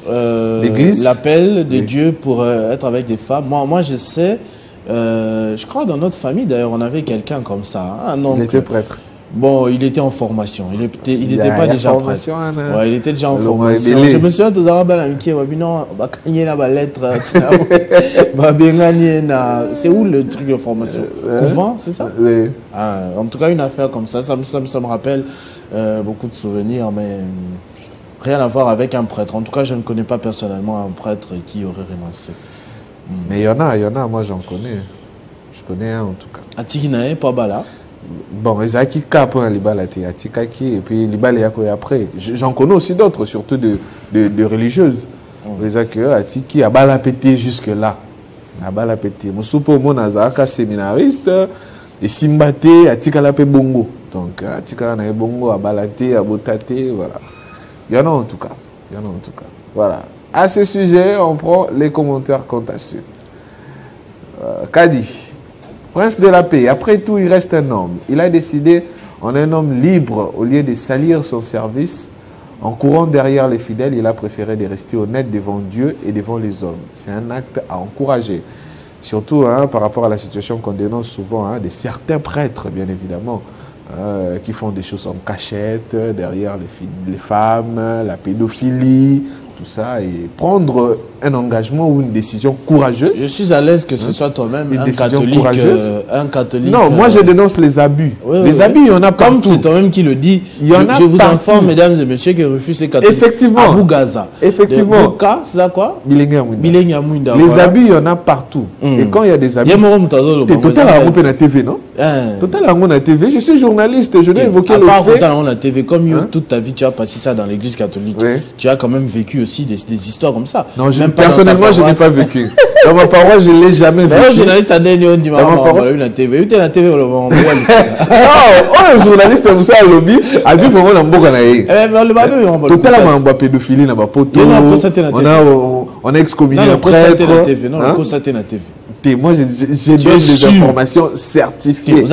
l'appel de Dieu pour être avec des femmes. Moi je sais, je crois dans notre famille d'ailleurs, on avait quelqu'un comme ça, un oncle. Il était prêtre. Bon, il était en formation. Il n'était pas déjà prêtre. Ouais, il était déjà en formation. Je me souviens de c'est où le truc de formation? Couvent, c'est ça? En tout cas, une affaire comme ça, ça me rappelle beaucoup de souvenirs, mais rien à voir avec un prêtre. En tout cas, je ne connais pas personnellement un prêtre qui aurait renoncé. Mais il y en a, moi j'en connais. Je connais un en tout cas. Atikinae, pas bala. Bon, Ezaki Ka pour un libala Atikaki, et puis libala Yako après. J'en connais aussi d'autres, surtout de religieuses. Ezaki Atiki a bala pété jusque-là. A bala pété. Moussoupo Monazaka séminariste, et Simbate, Atikala pe bongo. Donc, Atikala na bongo, a balaté, a botaté, voilà. Il y en a en tout cas. Voilà. À ce sujet, on prend les commentaires quant à ce. Kadi, prince de la paix. Après tout, il reste un homme. Il a décidé en un homme libre au lieu de salir son service. En courant derrière les fidèles, il a préféré de rester honnête devant Dieu et devant les hommes. C'est un acte à encourager. Surtout par rapport à la situation qu'on dénonce souvent de certains prêtres, bien évidemment. Qui font des choses en cachette, derrière les femmes, la pédophilie, tout ça, et prendre un engagement ou une décision courageuse. Je suis à l'aise que ce soit toi-même un catholique. Non, moi je dénonce les abus. Les abus, il y en a partout. Comme c'est toi-même qui le dit, je vous informe, mesdames et messieurs, que Rufus est catholique. Effectivement. À Bougaza. Effectivement. Bouka, c'est ça quoi? Bilinga Mouinda. Les abus, il y en a partout. Et quand il y a des abus, t'es total à la TV, non? Total à la TV. Je suis journaliste, je dois évoquer le fait. Total à la TV, comme toute ta vie, tu as passé ça dans l'église catholique. Tu as quand même vécu aussi des histoires comme ça. Non, personnellement, je n'ai pas vécu. Dans ma paroisse, je ne l'ai jamais vécu. Un journaliste a dit, on dit, on a eu la TV. Tu es la TV, non, un journaliste, on a lobby, a vu vraiment l'amboka na ye. Totalement, on a pédophilie, on a poteau. On a excommunié un prêtre. Non, on a constaté la TV. Moi, j'ai donné des informations certifiées,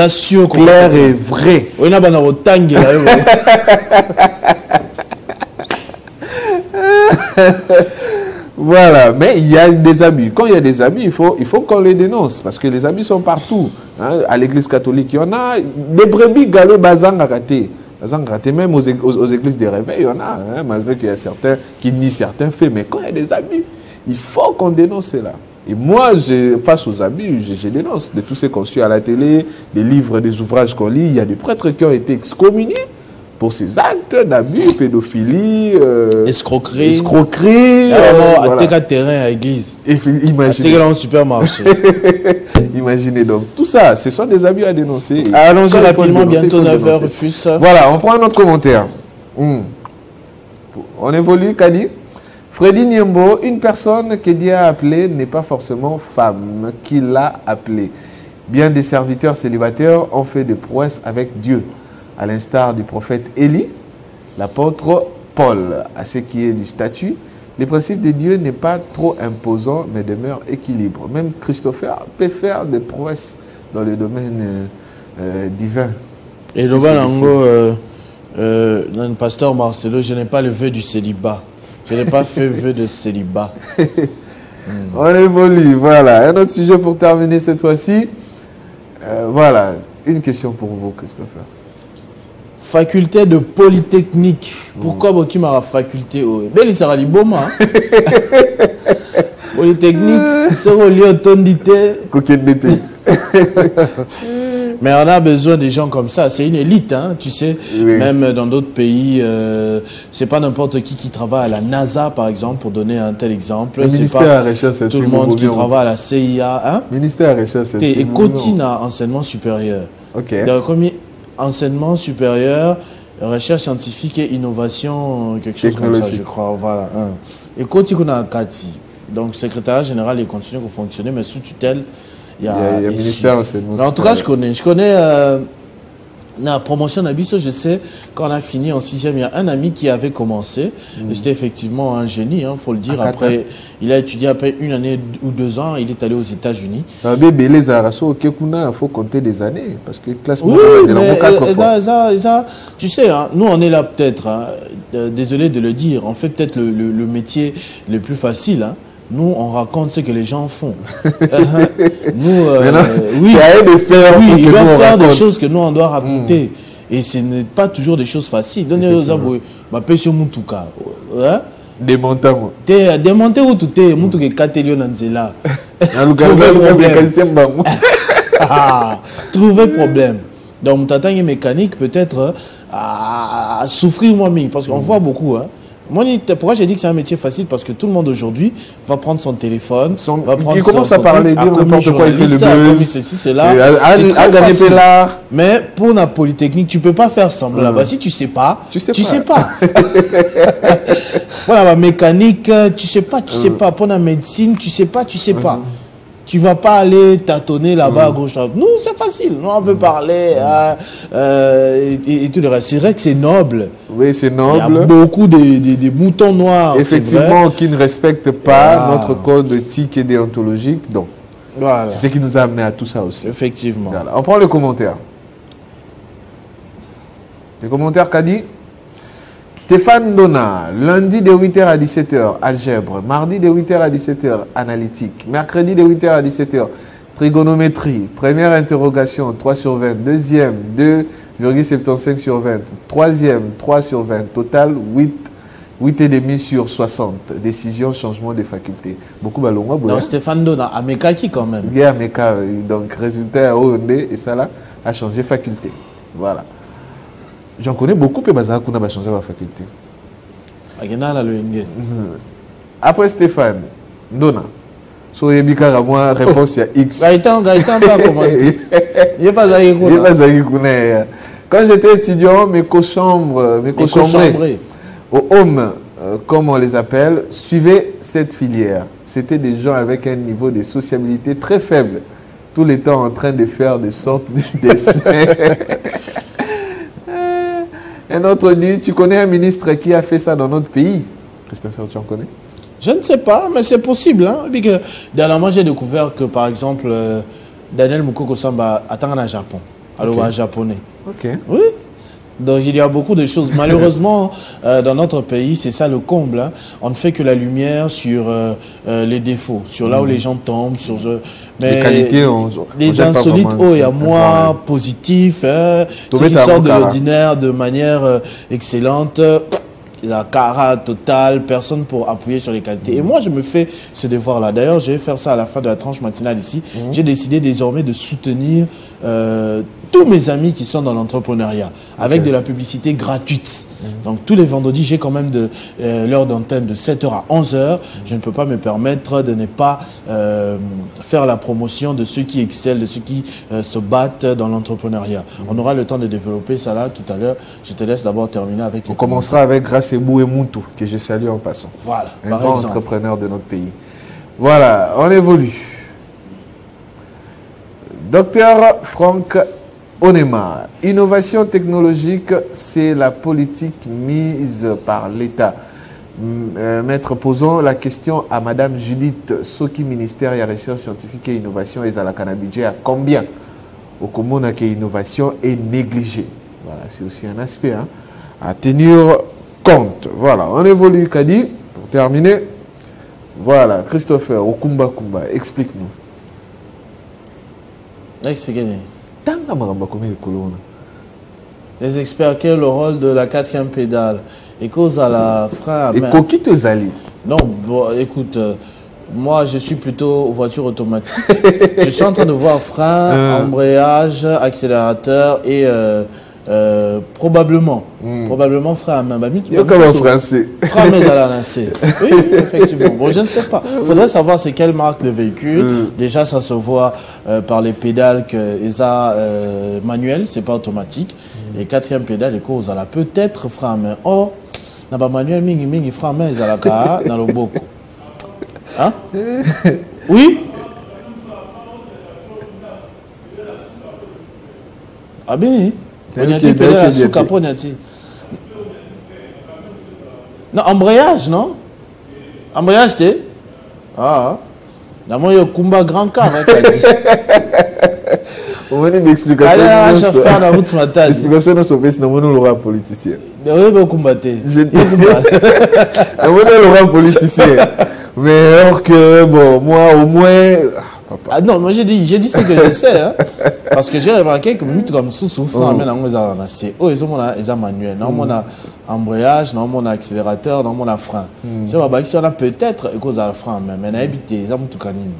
claires et vraies. On a dans le tangue là. Voilà, mais il y a des abus. Quand il y a des abus, il faut qu'on les dénonce parce que les abus sont partout. À l'église catholique, il y en a des brebis galées bazang à rater. Même aux églises des réveils, il y en a, malgré qu'il y a certains qui nient certains faits. Mais quand il y a des abus, il faut qu'on dénonce cela. Et moi, face aux abus, je dénonce de tous ces qu'on suit à la télé, des livres, des ouvrages qu'on lit. Il y a des prêtres qui ont été excommuniés pour ces actes d'abus, pédophilie, escroquerie. Voilà. Terrain à l'église. Imaginez. Dans le supermarché. Imaginez donc. Tout ça, ce sont des abus à dénoncer. Allons-y rapidement, bientôt 9h, Rufus. Voilà, on prend un autre commentaire. On évolue, Kadi. Freddy Niembo, une personne que Dieu a appelée n'est pas forcément femme qui l'a appelée. Bien des serviteurs célibataires ont fait des prouesses avec Dieu. À l'instar du prophète Élie, l'apôtre Paul, à ce qui est du statut, le principe de Dieu n'est pas trop imposant, mais demeure équilibre. Même Christopher peut faire des prouesses dans le domaine divin. Et le Balango, pasteur Marcelo, je n'ai pas le vœu du célibat. Je n'ai pas fait vœu de célibat. On évolue, voilà. Un autre sujet pour terminer cette fois-ci. Voilà, une question pour vous, Christopher. Faculté de Polytechnique. Pourquoi Boki m'a faculté? Belle, il sera liboma. Polytechnique, c'est au lieu de mais on a besoin des gens comme ça. C'est une élite, hein, tu sais. Oui. Même dans d'autres pays, c'est pas n'importe qui travaille à la NASA, par exemple, pour donner un tel exemple. Le ministère de la Recherche, c'est tout le monde qui travaille à la CIA. Hein? Ministère de la Recherche, c'est et Cotine à enseignement supérieur. Ok. Donc, comme enseignement supérieur, recherche scientifique et innovation, quelque chose comme ça, je crois. Voilà. Hein. Et Cotine a Kati. Donc, secrétariat général, il continue à fonctionner, mais sous tutelle. Il y a ministère d'enseignement. En tout cas, je connais la promotion d'Abisso, je sais, quand on a fini en 6e, il y a un ami qui avait commencé. Et c'était effectivement un génie, il faut le dire. Après, il a étudié après 1 année ou 2 ans, il est allé aux États-Unis. Il faut compter des années, parce que classement, tu sais, hein, nous on est là peut-être, hein, désolé de le dire, on fait peut-être le métier le plus facile, hein. Nous, on raconte ce que les gens font. Nous, oui, ils doivent faire des choses que nous, on doit raconter. Et ce n'est pas toujours des choses faciles. Démonter où tout est, tout est Katelio Nanzela. Trouver problème. Donc, t'attends mécanique peut-être à souffrir moi-même. Parce qu'on voit beaucoup, hein. Moi, pourquoi j'ai dit que c'est un métier facile? Parce que tout le monde aujourd'hui va prendre son téléphone, va prendre il commence à parler, dire n'importe quoi, il fait le buzz, ceci, cela. Mais pour la Polytechnique, tu ne peux pas faire semblant. Si tu ne sais pas, tu sais pas. Pour la mécanique, tu ne sais pas. Pour la médecine, tu ne sais pas. Tu ne vas pas aller tâtonner là-bas à gauche. Nous, c'est facile. Nous, on peut parler et tout le reste. C'est vrai que c'est noble. Oui, c'est noble. Il y a beaucoup de moutons noirs. Effectivement, qui ne respectent pas notre code éthique et déontologique. Donc, voilà. C'est ce qui nous a amené à tout ça aussi. Effectivement. Voilà. On prend le commentaire. Le commentaire qu'a dit Stéphane Donna, lundi de 8h à 17h, algèbre. Mardi de 8h à 17h, analytique. Mercredi de 8h à 17h, trigonométrie. Première interrogation, 3 sur 20. Deuxième, 2,75 sur 20. Troisième, 3 sur 20. Total, 8,5 sur 60. Décision, changement des facultés. Beaucoup ballon. Donc Stéphane Donna, Ameka qui quand même. Il y a Ameka, donc résultat à OND, et ça là, a changé faculté. Voilà. J'en connais beaucoup, mais Bazar Kuna va changer ma faculté. Après Stéphane, Donna. Sur Yebika, moi, réponse, il y a X. Gaëtan pas comment. Il n'y a pas Zaïkouna. Quand j'étais étudiant, mes co-chambres au home, comme on les appelle, suivaient cette filière. C'était des gens avec un niveau de sociabilité très faible. Tout le temps en train de faire des sortes de dessins. Un autre dit, tu connais un ministre qui a fait ça dans notre pays? Christopher, tu en connais? Je ne sais pas, mais c'est possible. Hein? Dernièrement, j'ai découvert que, par exemple, Daniel Mukoko Samba attend au Japon. Alors, japonais. Ok. Oui. Donc, il y a beaucoup de choses. Malheureusement, dans notre pays, c'est ça le comble. Hein? On ne fait que la lumière sur les défauts, sur là où les gens tombent, sur les qualités. Les insolites, il y a moi, positif, hein, ceux qui sortent de l'ordinaire de manière excellente. La cara totale, personne pour appuyer sur les qualités. Et moi, je me fais ce devoir-là. D'ailleurs, je vais faire ça à la fin de la tranche matinale ici. J'ai décidé désormais de soutenir tous mes amis qui sont dans l'entrepreneuriat avec de la publicité gratuite. Donc, tous les vendredis, j'ai quand même l'heure d'antenne de 7h à 11h. Je ne peux pas me permettre de ne pas faire la promotion de ceux qui excellent, de ceux qui se battent dans l'entrepreneuriat. On aura le temps de développer ça là tout à l'heure. Je te laisse d'abord terminer avec... On commencera avec Grace Ebou et Moutou, que je salue en passant. Voilà, un grand entrepreneur de notre pays. Voilà, on évolue. Docteur Franck Onema, innovation technologique, c'est la politique mise par l'État. Maître, posons la question à Madame Judith Soki, ministère de la Recherche scientifique et innovation, et à la Canabidje, à combien au commun que l'innovation est négligée. Voilà, c'est aussi un aspect hein, à tenir compte. Voilà, on évolue, Kadi, pour terminer. Voilà, Christopher, Okumba Kumba, explique-nous. Expliquez-nous. Les experts, quel est le rôle de la 4e pédale? Et cause à la frein à main. Et coquille te zali. Non, bon, écoute, moi je suis plutôt voiture automatique. Je suis en train de voir frein, embrayage, accélérateur et probablement frein à main. Il y a comme en français. Frein à main à la lancée. Oui, effectivement. Bon, je ne sais pas. Il faudrait savoir c'est quelle marque de véhicule. Déjà, ça se voit par les pédales que ça manuel, c'est pas automatique. Et 4e pédale, les causes à la peut-être frein à main. Or, n'a pas manuel, mingi frein à main, ils à la cas dans le boko. Hein? Oui? Ah bien? Non, embrayage, non? Embrayage, t'es? Ah, d'abord, il y a Kumba grand car. On va dire l'explication. Allez, chauffeur dans route ce matin. L'explication de sauver, sinon on l'aura politicien. Oui, mais combattre. On l'aura politicien. Mais alors que, bon, moi, au moins. Ah non, moi j'ai dit ce que je sais. Hein. Parce que j'ai remarqué que mythe comme souffle, c'est oh, ils ont manuel. Non, on a embrayage, non, on a accélérateur, non, on a frein. C'est pas si on a peut-être cause à frein, mais on a habité, ils ont tout canine.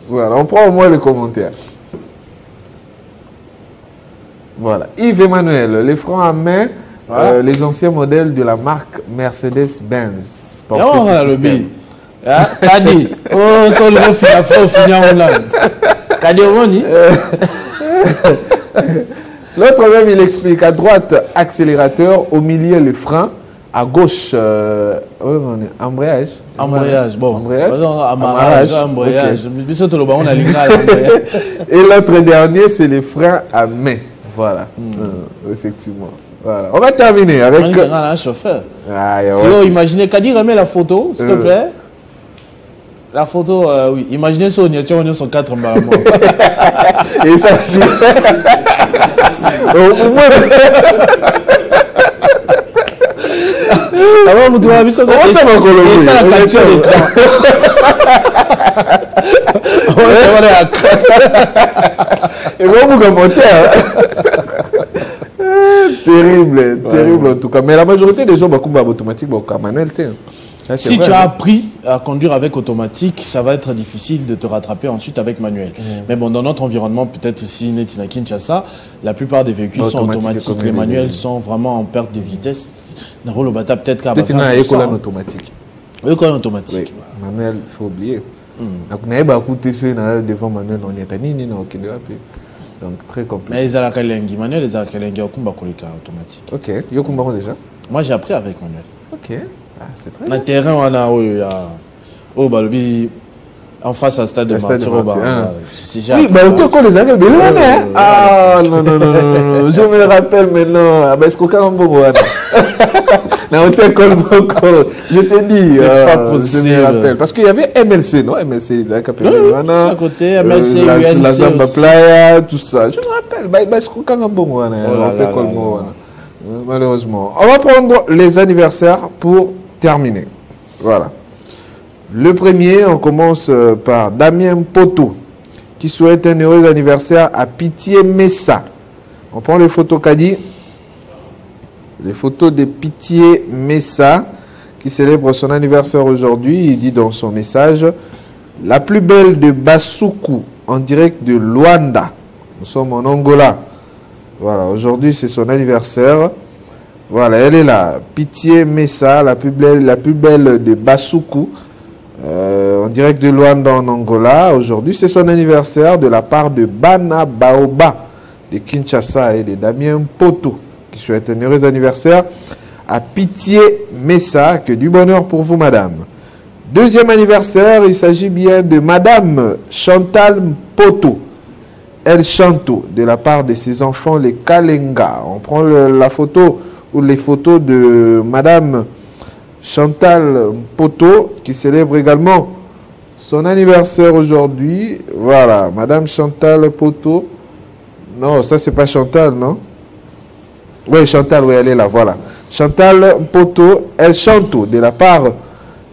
Voilà, on prend au moins les commentaires. Voilà. Yves-Emmanuel, les freins à main, voilà. Les anciens modèles de la marque Mercedes-Benz. Non, le B. Kadi, oh, ça le refait à faire au final en Hollande. Kadi, on dit. L'autre même, il explique à droite, accélérateur, au milieu, le frein, à gauche, embrayage. Embrayage, bon. Embrayage. Embrayage. Et l'autre dernier, c'est les freins à main. Voilà, effectivement. Voilà. On va terminer avec. Un chauffeur. Si imaginez, Kadi remet la photo, s'il te plaît. La photo, oui. Imaginez ça, on est sur 4 mbalamons. Et ça. Au moins. Alors, vous devez ça. Et ça, la capture d'écran. Et bon, vous commentez. Terrible, terrible en tout cas. Mais la majorité des gens, automatique, manuel. Si tu as appris à conduire avec automatique, ça va être difficile de te rattraper ensuite avec manuel. Mais bon, dans notre environnement, peut-être ici, Netina Kinshasa, la plupart des véhicules sont automatiques. Les manuels sont vraiment en perte de vitesse. Dans le bata, peut-être qu'à peut-être un école automatique. École automatique. Oui. Manuel, il faut oublier. Donc, on a écouté ce devant manuel, on est à Nini, donc très compliqué. Mais les Alakalengi, manuel, les Alakalengi, automatique. Ok, Yokumba déjà? Moi, j'ai appris avec manuel. Ok. Ah, c'est très bien. Le terrain, on a au Balobi, en face à stade de Martyr. Oui, tu connais les années, mais ah, non, je me rappelle maintenant. Ah, est-ce qu'on a un bon je te dis, je me rappelle. Parce qu'il y avait MLC, non? MLC, les années à côté, MLC, la Zamba Playa, tout ça. Je me rappelle. Est-ce qu'on a un bon malheureusement. On va prendre les anniversaires pour terminer. Voilà. Le premier, on commence par Damien Poto, qui souhaite un heureux anniversaire à Pitié Messa. On prend les photos Kadi. Les photos de Pitié Messa, qui célèbre son anniversaire aujourd'hui. Il dit dans son message, la plus belle de Basuku, en direct de Luanda. Nous sommes en Angola. Voilà, aujourd'hui c'est son anniversaire. Voilà, elle est là. Pitié Messa, la plus belle de Basuku, en direct de Luanda en Angola. Aujourd'hui, c'est son anniversaire de la part de Bana Baoba de Kinshasa et de Damien Poto, qui souhaite un heureux anniversaire à Pitié Messa. Que du bonheur pour vous, madame. Deuxième anniversaire, il s'agit bien de madame Chantal Poto. El Chanto, de la part de ses enfants, les Kalenga. On prend la photo ou les photos de madame Chantal Poto, qui célèbre également son anniversaire aujourd'hui. Voilà, madame Chantal Poto, Non, ça c'est pas Chantal, non? Oui, Chantal, oui, elle est là, voilà. Chantal Poto, elle chante de la part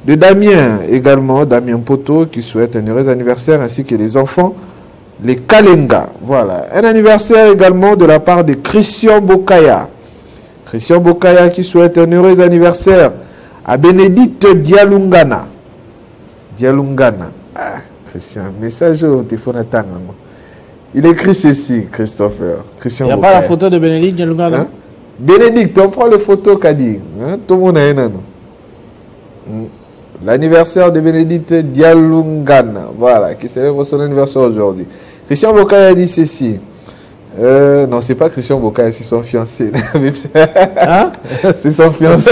de Damien également, Damien Poto, qui souhaite un heureux anniversaire, ainsi que les enfants, les Kalenga. Voilà. Un anniversaire également de la part de Christian Bokaya. Christian Bokaya qui souhaite un heureux anniversaire à Bénédicte Dialungana. Dialungana. Ah, Christian, message au téléphone à Tango. Il écrit ceci, Christopher. Christian Il n'y a Bokaya. pas la photo de Bénédicte Dialungana? Hein? Bénédicte, on prend les photos qu'a dit. Hein? Tout le monde a un. L'anniversaire de Bénédicte Dialungana. Voilà, qui célèbre son anniversaire aujourd'hui. Christian Bokaya dit ceci. Non, c'est pas Christian Bokaya, c'est son fiancé. Hein? C'est son fiancé.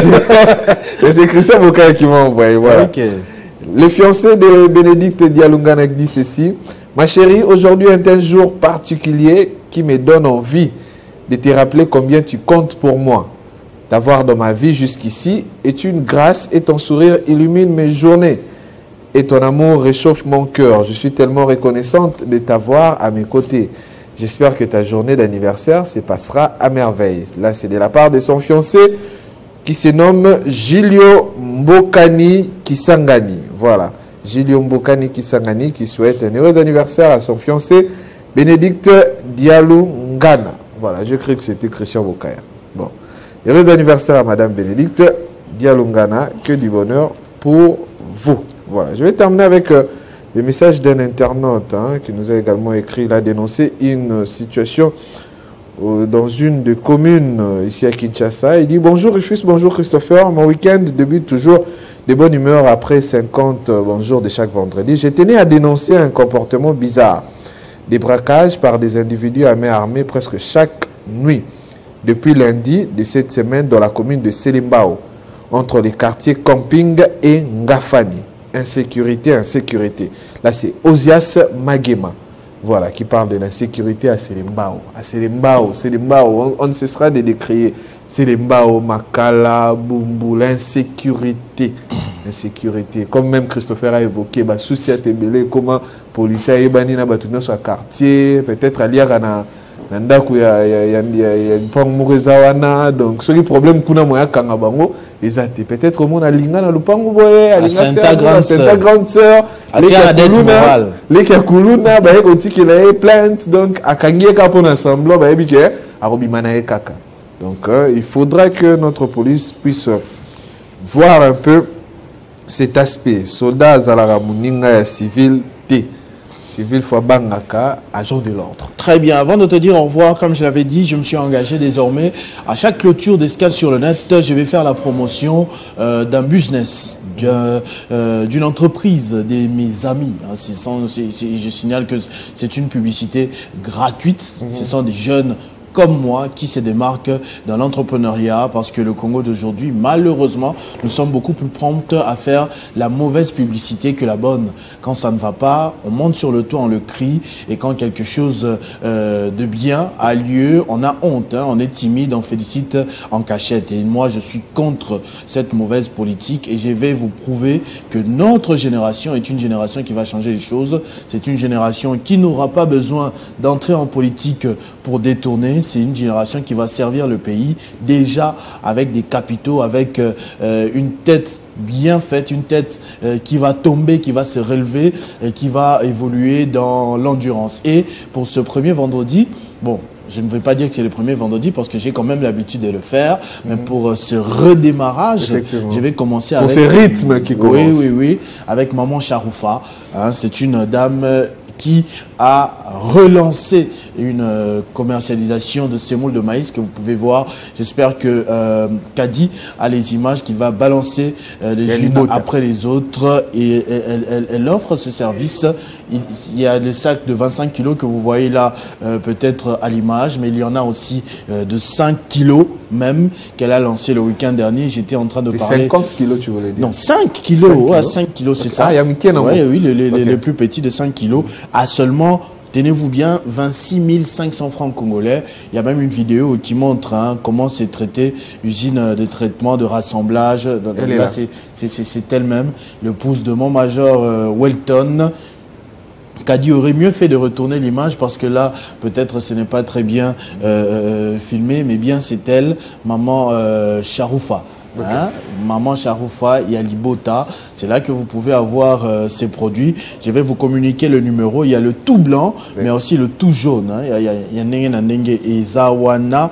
Mais c'est Christian Bokaya qui m'a envoyé. Voilà. Okay. Le fiancé de Bénédicte Dialungana dit ceci. Ma chérie, aujourd'hui est un jour particulier qui me donne envie de te rappeler combien tu comptes pour moi. T'avoir dans ma vie jusqu'ici est une grâce et ton sourire illumine mes journées. Et ton amour réchauffe mon cœur. Je suis tellement reconnaissante de t'avoir à mes côtés. J'espère que ta journée d'anniversaire se passera à merveille. Là, c'est de la part de son fiancé qui se nomme Gilio Mbokani Kisangani. Voilà. Gilio Mbokani Kisangani qui souhaite un heureux anniversaire à son fiancé Bénédicte Dialungana. Voilà, je cru que c'était Christian Bokaya. Bon. Heureux anniversaire à Madame Bénédicte Dialungana. Que du bonheur pour vous. Voilà. Je vais terminer avec le message d'un internaute qui nous a également écrit. Il a dénoncé une situation dans une des communes ici à Kinshasa. Il dit: bonjour Rufus, bonjour Christopher. Mon week-end débute toujours de bonne humeur après 50 bonjours de chaque vendredi. Je tenais à dénoncer un comportement bizarre. Des braquages par des individus à main armée presque chaque nuit. Depuis lundi de cette semaine dans la commune de Selimbao, entre les quartiers Camping et Ngafani. Insécurité, insécurité. Là, c'est Osias Magema. Voilà, qui parle de l'insécurité à Selimbao. À Selimbao, Selimbao, on ne cessera de décrier. Selimbao, Makala, Bumbu, l'insécurité. Insécurité. Comme même Christopher a évoqué, souci à Tébélé, comment policiers et banina batuno sur quartier, peut-être à lire à Nandaku ya pang murezawana, donc ce problème kuna moya kangabango ezate peut-être au monde a linga na lupango boye a linga Sainte grande sœur les kakuluna ba ekoti ki la plainte, donc akangie ka pour ensemble ba ebike arobimana kaka. Donc il faudra que notre police puisse voir un peu cet aspect. Soldats à la ramuninga civil T. Civil Fabangaka, agent de l'ordre. Très bien. Avant de te dire au revoir, comme je l'avais dit, je me suis engagé désormais. À chaque clôture d'escale sur le net, je vais faire la promotion d'un business, d'une entreprise, de mes amis. Je signale que c'est une publicité gratuite. Ce sont des jeunes comme moi qui se démarquent dans l'entrepreneuriat, parce que le Congo d'aujourd'hui, malheureusement, nous sommes beaucoup plus prompts à faire la mauvaise publicité que la bonne. Quand ça ne va pas, on monte sur le toit, on le crie, et quand quelque chose de bien a lieu, on a honte, on est timide, on félicite en cachette. Et moi, je suis contre cette mauvaise politique, et je vais vous prouver que notre génération est une génération qui va changer les choses. C'est une génération qui n'aura pas besoin d'entrer en politique pour détourner. C'est une génération qui va servir le pays déjà avec des capitaux, avec une tête bien faite, une tête qui va tomber, qui va se relever et qui va évoluer dans l'endurance. Et pour ce premier vendredi, bon, je ne vais pas dire que c'est le premier vendredi parce que j'ai quand même l'habitude de le faire, mais pour ce redémarrage, je vais commencer avec... Pour ce rythme qui commence. Oui, avec Maman Charoufa. C'est une dame qui a relancé une commercialisation de sémoule de maïs que vous pouvez voir. J'espère que Kadi a les images, qu'il va balancer les unes après les autres, et elle offre ce service. Il y a des sacs de 25 kilos que vous voyez là peut-être à l'image, mais il y en a aussi de 5 kilos même qu'elle a lancé le week-end dernier. J'étais en train de parler... 50 kilos tu voulais dire? Non, 5 kilos. 5 kilos, c'est ça. Ah, il y a oui, les plus petits de 5 kilos à seulement, tenez-vous bien, 26 500 francs congolais. Il y a même une vidéo qui montre comment c'est traité, usine de traitement, de rassemblage. Là, c'est elle-même, le pouce de mon major Welton, Kadi aurait mieux fait de retourner l'image parce que là, peut-être ce n'est pas très bien filmé, mais bien c'est elle, maman Charoufa. Hein? Maman Charoufa, il y a Libota, c'est là que vous pouvez avoir ces produits. Je vais vous communiquer le numéro. Il y a le tout blanc, mais aussi le tout jaune. Hein? Il y a Nenge et Zawana.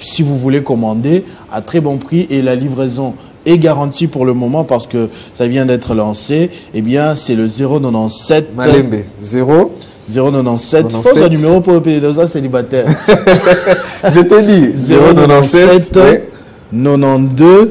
Si vous voulez commander à très bon prix et la livraison est garantie pour le moment parce que ça vient d'être lancé, eh bien c'est le 097 Malembe 097 faut un numéro pour payer deux ans célibataire. Je te dis 097 92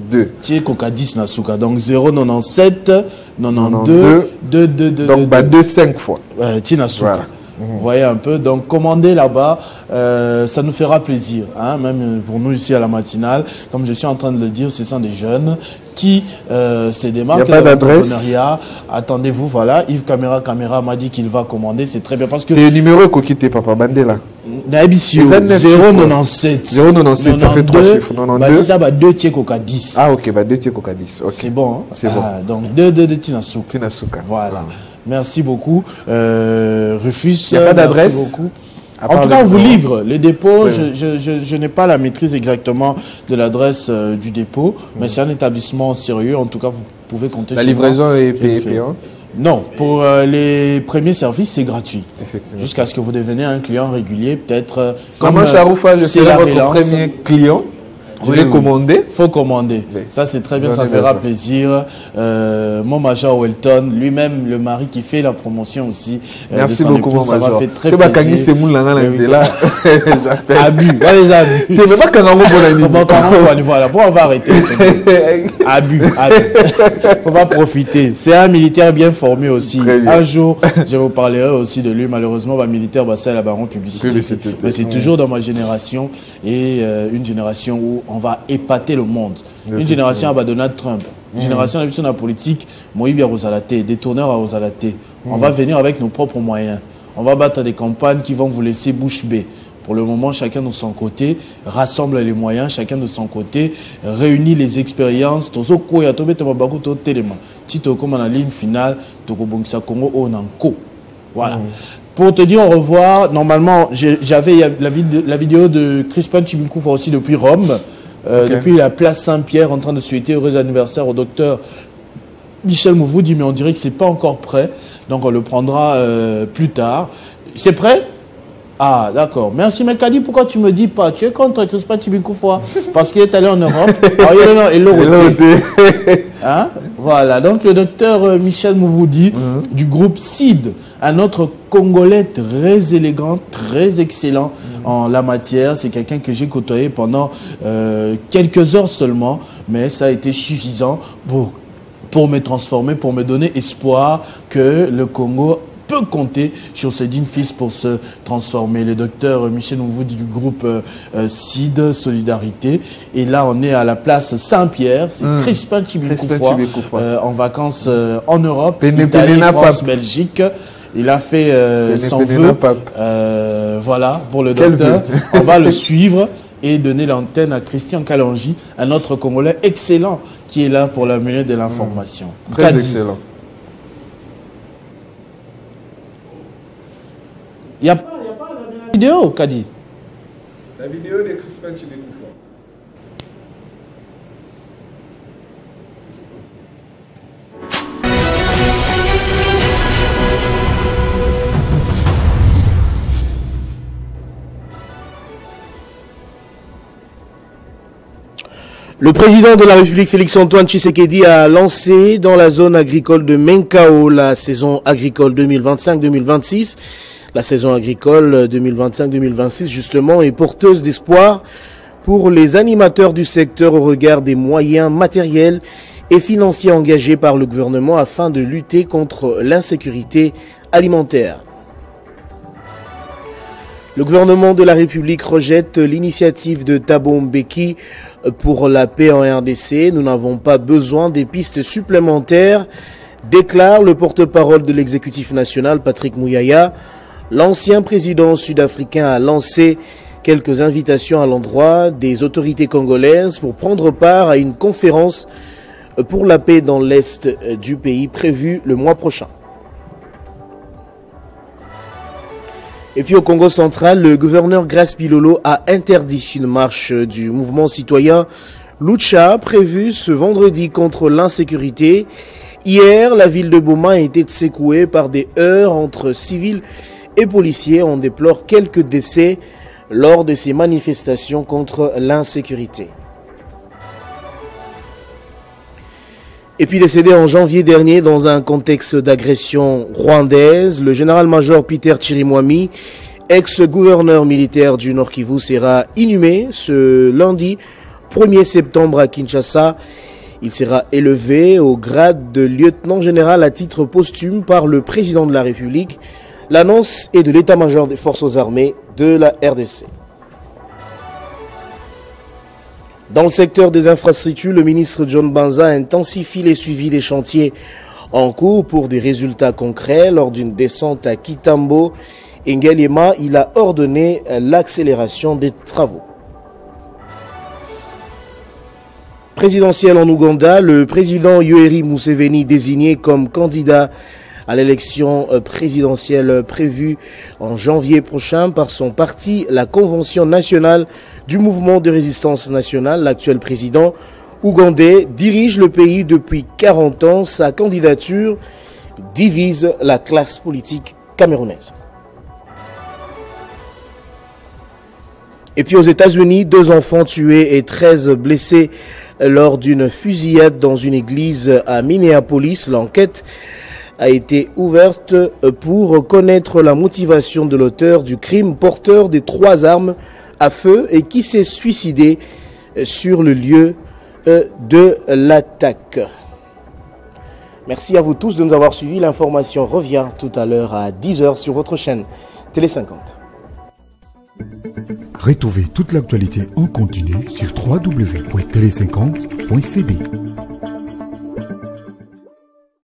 2. Tiens coca 10 na souka donc 097 92 2. Donc bah 2 5 fois. Tiens na souka. Vous voyez un peu, donc commandez là-bas, ça nous fera plaisir, hein, même pour nous ici à la matinale. Comme je suis en train de le dire, ce sont des jeunes qui se démarquent dans l'entrepreneuriat. Attendez-vous, voilà, Yves Caméra m'a dit qu'il va commander, c'est très bien parce que... Et le numéro est coquité, papa Bandela. 097 ça fait 3 chiffres. 92 ça va 2 tiers coca 10. Ah ok, bah 2 tiers coca 10. Okay. C'est bon, hein? C'est bon. Donc 2 Tinasuka. Voilà. Merci beaucoup. Rufus, il n'y a pas d'adresse. En tout cas, on vous livre les dépôts. Oui. Je n'ai pas la maîtrise exactement de l'adresse du dépôt, mais c'est un établissement sérieux. En tout cas, vous pouvez compter sur moi. La livraison est payante? Non, pour les premiers services, c'est gratuit. Effectivement. Jusqu'à ce que vous deveniez un client régulier, peut-être. Maman Charoufa, je serai votre premier client. Je vais commander. Il faut commander. Oui. Ça, c'est très bien, ça fera plaisir. Mon Major Welton, lui-même, le mari qui fait la promotion aussi. Merci beaucoup, mon Major. Ça m'a fait très plaisir. C'est abus. Les abus. Tu n'es pas voilà, bon, on va arrêter. Abus. Faut pas profiter. C'est un militaire bien formé aussi. Un jour, je vous parlerai aussi de lui. Malheureusement, militaire, c'est la baron publicité. Mais c'est toujours dans ma génération et une génération où on va épater le monde. Une génération à Donald Trump. Une génération de la politique, Moïbi à Rosalate, des tourneurs à Rosalate. On va venir avec nos propres moyens. On va battre des campagnes qui vont vous laisser bouche bée. Pour le moment, chacun de son côté rassemble les moyens, chacun de son côté réunit les expériences. Tito comme en ligne finale, Congo Onanko. Voilà. Pour te dire au revoir, normalement, j'avais la vidéo de Crispin Chibinkoufa aussi depuis Rome, depuis la place Saint-Pierre, en train de souhaiter heureux anniversaire au docteur Michel Mouvoudi, mais on dirait que ce n'est pas encore prêt, donc on le prendra plus tard. C'est prêt? Ah, d'accord. Merci, mais Kadi, pourquoi tu me dis pas? Tu es contre Crispin Chibinkoufa parce qu'il est allé en Europe. Hein? Voilà, donc le docteur Michel Mouvoudi du groupe CID, un autre Congolais très élégant, très excellent en la matière. C'est quelqu'un que j'ai côtoyé pendant quelques heures seulement, mais ça a été suffisant pour me transformer, pour me donner espoir que le Congo peut compter sur ses dignes fils pour se transformer. Le docteur Michel Mouvoudi du groupe CID Solidarité. Et là, on est à la place Saint-Pierre. C'est Crispin Chibinkoufa en vacances en Europe, Italie, France, Belgique. Il a fait son vœu. Voilà, pour le docteur. On va le suivre et donner l'antenne à Christian Kalanji, un autre Congolais excellent qui est là pour la mêlée de l'information. Très excellent. Il n'y a pas la vidéo, Kadi. La vidéo de Crispin Chibinkoufa. Le président de la République, Félix-Antoine Tshisekedi, a lancé dans la zone agricole de Menkao la saison agricole 2025-2026. La saison agricole 2025-2026, justement, est porteuse d'espoir pour les animateurs du secteur au regard des moyens matériels et financiers engagés par le gouvernement afin de lutter contre l'insécurité alimentaire. Le gouvernement de la République rejette l'initiative de Thabo Mbeki pour la paix en RDC. Nous n'avons pas besoin des pistes supplémentaires, déclare le porte-parole de l'exécutif national, Patrick Mouyaya. L'ancien président sud-africain a lancé quelques invitations à l'endroit des autorités congolaises pour prendre part à une conférence pour la paix dans l'est du pays prévu le mois prochain. Et puis au Congo central, le gouverneur Grace Bilolo a interdit une marche du mouvement citoyen Lucha prévue ce vendredi contre l'insécurité. Hier, la ville de Boma a été secouée par des heurts entre civils et policiers. On déplore quelques décès lors de ces manifestations contre l'insécurité. Et puis décédé en janvier dernier dans un contexte d'agression rwandaise, le général-major Peter Chirimwami, ex-gouverneur militaire du Nord Kivu, sera inhumé ce lundi 1er septembre à Kinshasa. Il sera élevé au grade de lieutenant général à titre posthume par le président de la République. L'annonce est de l'état-major des forces armées de la RDC. Dans le secteur des infrastructures, le ministre John Banza intensifie les suivis des chantiers en cours pour des résultats concrets. Lors d'une descente à Kitambo, Ngaliema, il a ordonné l'accélération des travaux. Présidentiel en Ouganda, le président Yoweri Museveni désigné comme candidat à l'élection présidentielle prévue en janvier prochain par son parti, la Convention nationale du mouvement de résistance nationale. L'actuel président ougandais dirige le pays depuis 40 ans. Sa candidature divise la classe politique camerounaise. Et puis aux États-Unis, 2 enfants tués et 13 blessés lors d'une fusillade dans une église à Minneapolis. L'enquête a été ouverte pour connaître la motivation de l'auteur du crime, porteur des 3 armes à feu et qui s'est suicidé sur le lieu de l'attaque. Merci à vous tous de nous avoir suivis. L'information revient tout à l'heure à 10h sur votre chaîne Télé 50. Retrouvez toute l'actualité en continu sur www.tele50.cd.